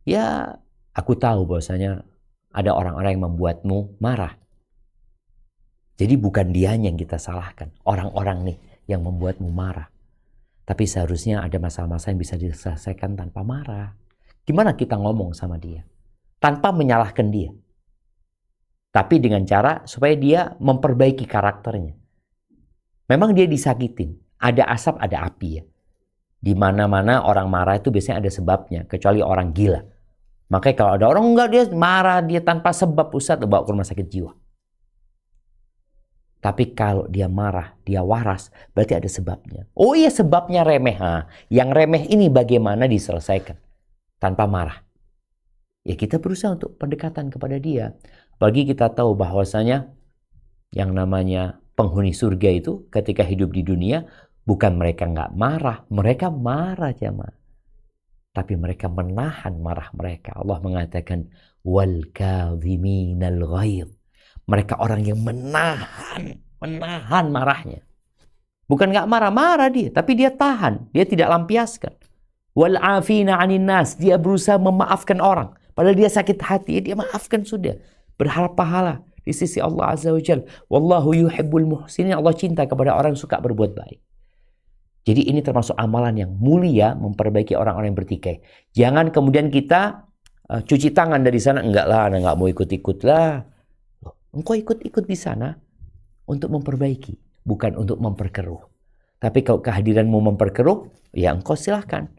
ya aku tahu bahwasanya ada orang-orang yang membuatmu marah. Jadi bukan dianya yang kita salahkan, orang-orang nih yang membuatmu marah. Tapi seharusnya ada masalah-masalah yang bisa diselesaikan tanpa marah. Gimana kita ngomong sama dia? Tanpa menyalahkan dia. Tapi dengan cara supaya dia memperbaiki karakternya. Memang dia disakitin. Ada asap, ada api ya. Di mana-mana orang marah itu biasanya ada sebabnya. Kecuali orang gila. Makanya kalau ada orang enggak, dia marah, dia tanpa sebab, Ustadz, bawa ke rumah sakit jiwa. Tapi kalau dia marah, dia waras, berarti ada sebabnya. Oh iya, sebabnya remeh. Yang remeh ini bagaimana diselesaikan? Tanpa marah. Ya kita berusaha untuk pendekatan kepada dia. Apalagi kita tahu bahwasanya yang namanya penghuni surga itu ketika hidup di dunia, bukan mereka nggak marah. Mereka marah jemaah. Tapi mereka menahan marah mereka. Allah mengatakan, wal kadhiminal ghaidh. Mereka orang yang menahan marahnya. Bukan nggak marah dia, tapi dia tahan, dia tidak lampiaskan. Wal afina 'anin nas, dia berusaha memaafkan orang. Padahal dia sakit hati, dia maafkan sudah. Berharap pahala di sisi Allah Azza wa Jalla. Wallahu yuhibbul muhsinin. Allah cinta kepada orang yang suka berbuat baik. Jadi ini termasuk amalan yang mulia, memperbaiki orang-orang yang bertikai. Jangan kemudian kita cuci tangan dari sana. Enggak lah, enggak mau ikut-ikut lah. Engkau ikut-ikut di sana untuk memperbaiki, bukan untuk memperkeruh. Tapi kalau kehadiranmu memperkeruh, ya engkau silahkan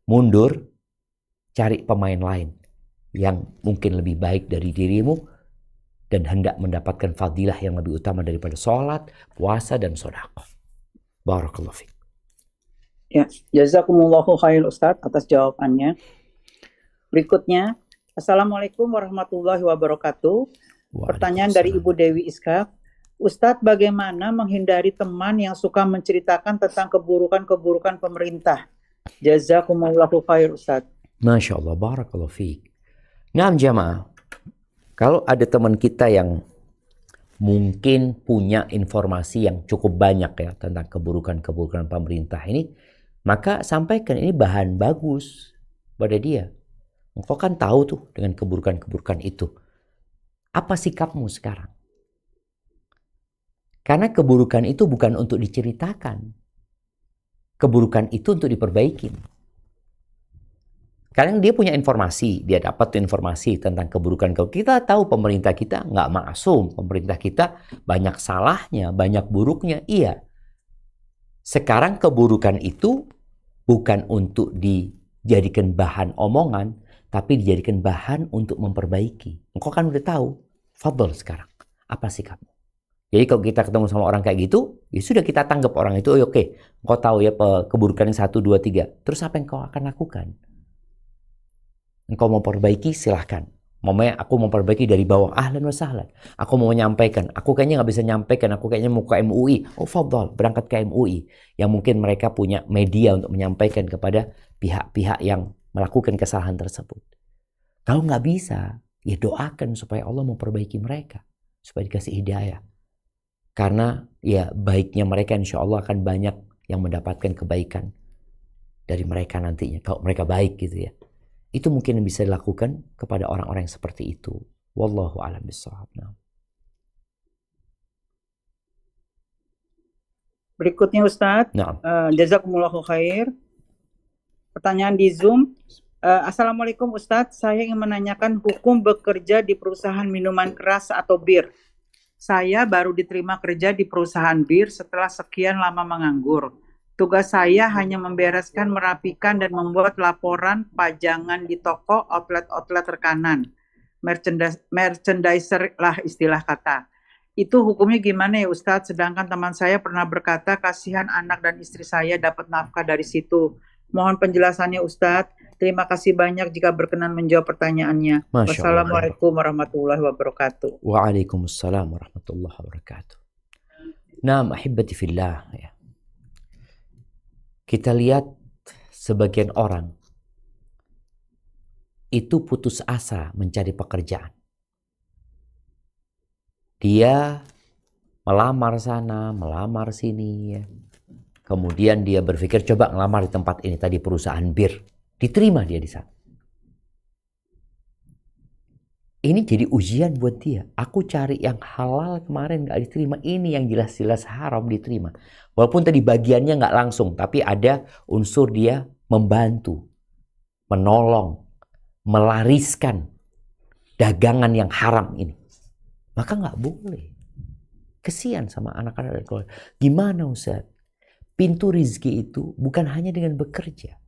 mundur, cari pemain lain yang mungkin lebih baik dari dirimu dan hendak mendapatkan fadilah yang lebih utama daripada sholat, puasa, dan sedekah. Barakallahu fiik. Ya, jazakumullahu khair Ustadz atas jawabannya. Berikutnya, Assalamualaikum warahmatullahi wabarakatuh. Pertanyaan dari Ibu Dewi Iskak. Ustadz, bagaimana menghindari teman yang suka menceritakan tentang keburukan-keburukan pemerintah? Jazakumullahu khair Ustadz. Masya Allah, barakallahu fiik. Nah, jamaah, kalau ada teman kita yang mungkin punya informasi yang cukup banyak ya tentang keburukan-keburukan pemerintah ini, maka sampaikan ini bahan bagus pada dia. Engkau kan tahu tuh dengan keburukan-keburukan itu. Apa sikapmu sekarang? Karena keburukan itu bukan untuk diceritakan. Keburukan itu untuk diperbaiki. Kadang dia punya informasi, dia dapat tuh informasi tentang keburukan. Kita tahu pemerintah kita nggak maksum, pemerintah kita banyak salahnya, banyak buruknya, iya. Sekarang keburukan itu bukan untuk dijadikan bahan omongan, tapi dijadikan bahan untuk memperbaiki. Engkau kan udah tahu, fadl sekarang, apa sikapmu? Jadi kalau kita ketemu sama orang kayak gitu, ya sudah kita tanggap orang itu, oke, engkau tahu ya keburukannya 1, 2, 3. Terus apa yang kau akan lakukan? Engkau mau perbaiki, silahkan. Mamanya aku mau perbaiki dari bawah, ahlan wa sahlan. Aku mau menyampaikan, aku kayaknya nggak bisa nyampaikan, aku kayaknya mau ke MUI. Oh fadhal, berangkat ke MUI. Yang mungkin mereka punya media untuk menyampaikan kepada pihak-pihak yang melakukan kesalahan tersebut. Kalau nggak bisa, ya doakan supaya Allah memperbaiki mereka. Supaya dikasih hidayah. Karena ya baiknya mereka insya Allah akan banyak yang mendapatkan kebaikan dari mereka nantinya. Kalau mereka baik gitu ya. Itu mungkin bisa dilakukan kepada orang-orang yang seperti itu. Wallahu a'lam bishawab. Berikutnya Ustadz, jazakumullahu khair. Pertanyaan di Zoom. Assalamualaikum Ustadz, saya ingin menanyakan hukum bekerja di perusahaan minuman keras atau bir. Saya baru diterima kerja di perusahaan bir setelah sekian lama menganggur. Tugas saya hanya membereskan, merapikan, dan membuat laporan pajangan di toko outlet-outlet rekanan. Merchandiser lah istilah kata. Itu hukumnya gimana ya Ustadz? Sedangkan teman saya pernah berkata, kasihan anak dan istri saya dapat nafkah dari situ. Mohon penjelasannya Ustadz. Terima kasih banyak jika berkenan menjawab pertanyaannya. Wassalamualaikum warahmatullahi wabarakatuh. Waalaikumsalam warahmatullahi wabarakatuh. Naam ahibati fillah ya. Kita lihat sebagian orang itu putus asa mencari pekerjaan. Dia melamar sana, melamar sini ya. Kemudian dia berpikir coba ngelamar di tempat ini tadi perusahaan bir. Diterima dia di sana. Ini jadi ujian buat dia. Aku cari yang halal kemarin gak diterima. Ini yang jelas-jelas haram diterima. Walaupun tadi bagiannya gak langsung. Tapi ada unsur dia membantu. Menolong. Melariskan dagangan yang haram ini. Maka gak boleh. Kesian sama anak-anak dan keluarga. Gimana Ustaz? Pintu rizki itu bukan hanya dengan bekerja.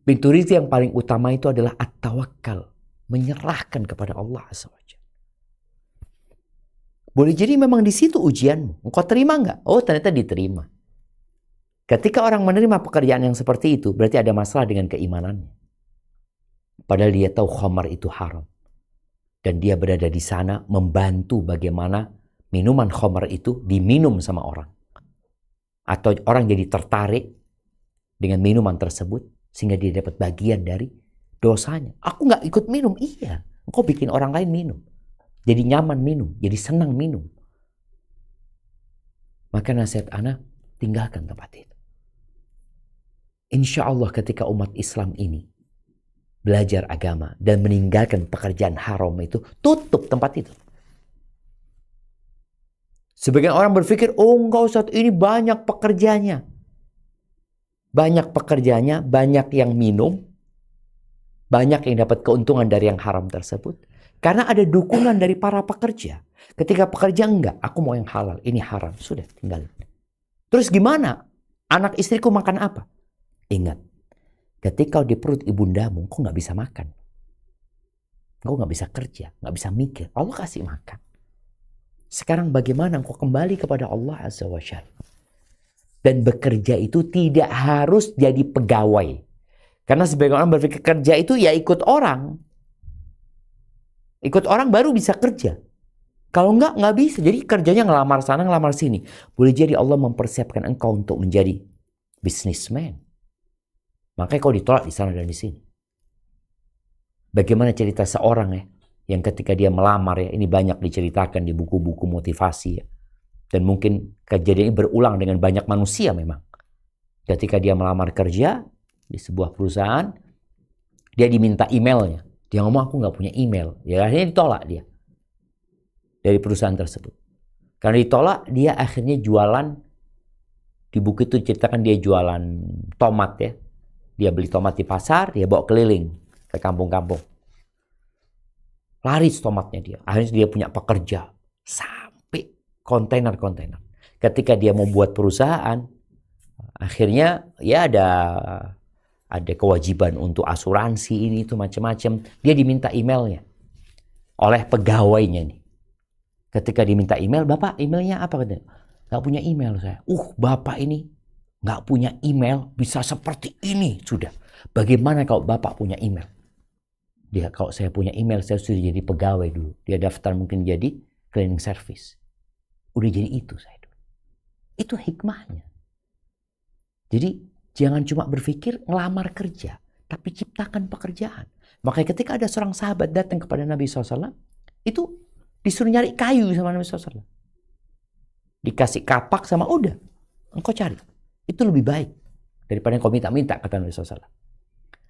Pintu rizki yang paling utama itu adalah at-tawakkal. Menyerahkan kepada Allah Azza wa Jalla. Boleh jadi memang di situ ujianmu. Engkau terima nggak? Oh ternyata diterima. Ketika orang menerima pekerjaan yang seperti itu, berarti ada masalah dengan keimanannya. Padahal dia tahu khamar itu haram. Dan dia berada di sana membantu bagaimana minuman khamar itu diminum sama orang. Atau orang jadi tertarik dengan minuman tersebut sehingga dia dapat bagian dari dosanya. Aku nggak ikut minum. Iya. Engkau bikin orang lain minum. Jadi nyaman minum. Jadi senang minum. Maka nasihat anak, tinggalkan tempat itu. Insya Allah ketika umat Islam ini belajar agama dan meninggalkan pekerjaan haram itu, tutup tempat itu. Sebagian orang berpikir, oh enggak Ustaz, ini banyak pekerjanya. Banyak pekerjanya, banyak yang minum, banyak yang dapat keuntungan dari yang haram tersebut. Karena ada dukungan dari para pekerja. Ketika pekerja enggak, aku mau yang halal, ini haram. Sudah, tinggalin. Terus gimana? Anak istriku makan apa? Ingat, ketika di perut ibundamu, kau nggak bisa makan. Kau nggak bisa kerja, nggak bisa mikir. Allah kasih makan. Sekarang bagaimana engkau kembali kepada Allah Azza wa Jalla? Dan bekerja itu tidak harus jadi pegawai. Karena sebagian orang berpikir kerja itu ya ikut orang. Ikut orang baru bisa kerja. Kalau nggak bisa. Jadi kerjanya ngelamar sana, ngelamar sini. Boleh jadi Allah mempersiapkan engkau untuk menjadi businessman. Makanya kau ditolak di sana dan di sini. Bagaimana cerita seorang ya, yang ketika dia melamar ya, ini banyak diceritakan di buku-buku motivasi ya. Dan mungkin kejadian ini berulang dengan banyak manusia memang. Ketika dia melamar kerja di sebuah perusahaan, dia diminta emailnya. Dia ngomong, aku nggak punya email. Ya akhirnya ditolak dia dari perusahaan tersebut. Karena ditolak, dia akhirnya jualan. Di buku itu ceritakan dia jualan tomat ya. Dia beli tomat di pasar, dia bawa keliling ke kampung-kampung. Laris tomatnya dia. Akhirnya dia punya pekerja. Sampai kontainer-kontainer. Ketika dia mau buat perusahaan, akhirnya ya ada kewajiban untuk asuransi ini itu macam-macam. Dia diminta emailnya oleh pegawainya nih. Ketika diminta email, Bapak emailnya apa? Katanya, nggak punya email saya. Bapak ini nggak punya email bisa seperti ini sudah. Bagaimana kalau Bapak punya email? Dia, kalau saya punya email, saya sudah jadi pegawai dulu. Dia daftar mungkin jadi cleaning service. Udah jadi itu saya dulu. Itu hikmahnya. Jadi jangan cuma berpikir ngelamar kerja, tapi ciptakan pekerjaan. Makanya ketika ada seorang sahabat datang kepada Nabi SAW, itu disuruh nyari kayu sama Nabi SAW. Dikasih kapak sama udah, engkau cari. Itu lebih baik daripada engkau minta-minta, kata Nabi SAW.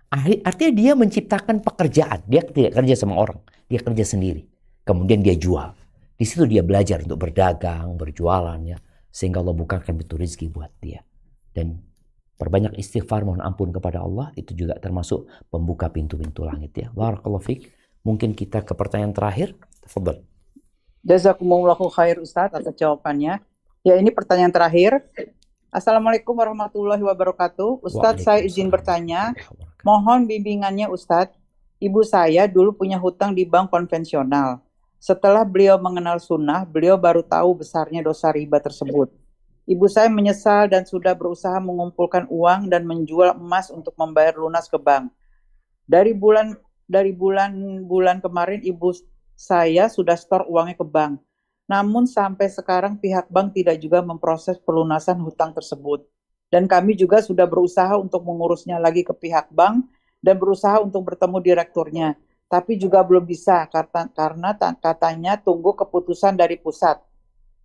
Artinya dia menciptakan pekerjaan. Dia tidak kerja sama orang, dia kerja sendiri. Kemudian dia jual. Di situ dia belajar untuk berdagang, berjualan ya, sehingga Allah bukakan pintu rezeki buat dia. Dan perbanyak istighfar, mohon ampun kepada Allah, itu juga termasuk pembuka pintu-pintu langit ya. Barakallahu fiik. Mungkin kita ke pertanyaan terakhir. Tafadhal. Jazakumullahu khair Ustadz atas jawabannya. Ya, ini pertanyaan terakhir. Assalamualaikum warahmatullahi wabarakatuh. Ustadz, saya izin bertanya. Mohon bimbingannya Ustadz. Ibu saya dulu punya hutang di bank konvensional. Setelah beliau mengenal sunnah, beliau baru tahu besarnya dosa riba tersebut. Ibu saya menyesal dan sudah berusaha mengumpulkan uang dan menjual emas untuk membayar lunas ke bank. Dari bulan kemarin ibu saya sudah store uangnya ke bank. Namun sampai sekarang pihak bank tidak juga memproses pelunasan hutang tersebut. Dan kami juga sudah berusaha untuk mengurusnya lagi ke pihak bank dan berusaha untuk bertemu direkturnya. Tapi juga belum bisa karena katanya tunggu keputusan dari pusat.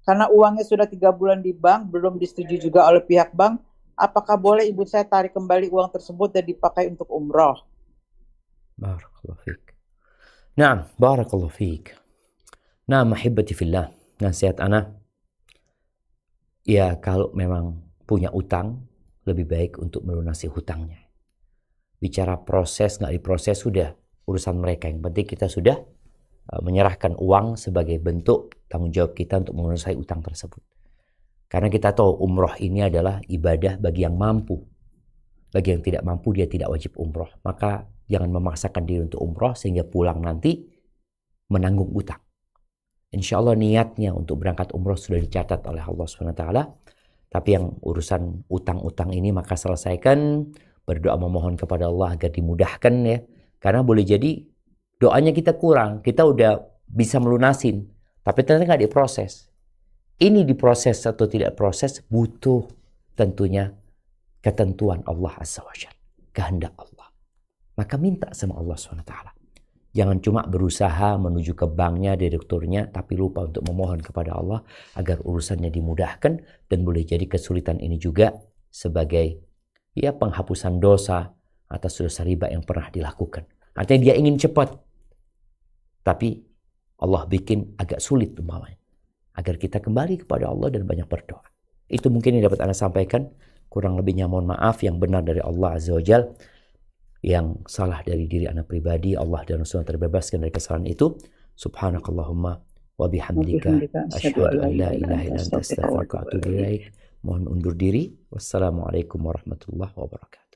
Karena uangnya sudah 3 bulan di bank, belum disetujui juga oleh pihak bank, apakah boleh ibu saya tarik kembali uang tersebut dan dipakai untuk umroh? Barakallahu fiik. Nah, barakallahu fiik. Nah, mahibati fillah. Nasihat ana, ya kalau memang punya utang, lebih baik untuk melunasi hutangnya. Bicara proses, nggak diproses, sudah urusan mereka. Yang penting kita sudah menyerahkan uang sebagai bentuk tanggung jawab kita untuk melunasi utang tersebut. Karena kita tahu umroh ini adalah ibadah bagi yang mampu. Bagi yang tidak mampu, dia tidak wajib umroh. Maka jangan memaksakan diri untuk umroh sehingga pulang nanti menanggung utang. Insya Allah niatnya untuk berangkat umroh sudah dicatat oleh Allah SWT. Tapi yang urusan utang-utang ini maka selesaikan, berdoa memohon kepada Allah agar dimudahkan ya. Karena boleh jadi doanya kita kurang, kita udah bisa melunasin, tapi ternyata nggak diproses. Ini diproses atau tidak proses butuh tentunya ketentuan Allah Azza wa Jalla, kehendak Allah. Maka minta sama Allah SWT. Jangan cuma berusaha menuju ke banknya, direkturnya, tapi lupa untuk memohon kepada Allah agar urusannya dimudahkan. Dan boleh jadi kesulitan ini juga sebagai ya penghapusan dosa atas dosa riba yang pernah dilakukan. Artinya dia ingin cepat, tapi Allah bikin agak sulit umpamanya. agar kita kembali kepada Allah dan banyak berdoa. Itu mungkin yang dapat Anda sampaikan. Kurang lebihnya mohon maaf, yang benar dari Allah Azza wa Jal, yang salah dari diri Anda pribadi, Allah dan Rasulullah terbebaskan dari kesalahan itu. Subhanakallahumma wa bihamdika asyhadu an la ilaha illa anta astaghfiruka wa atubu ilaik. Mohon undur diri. Wassalamualaikum warahmatullahi wabarakatuh.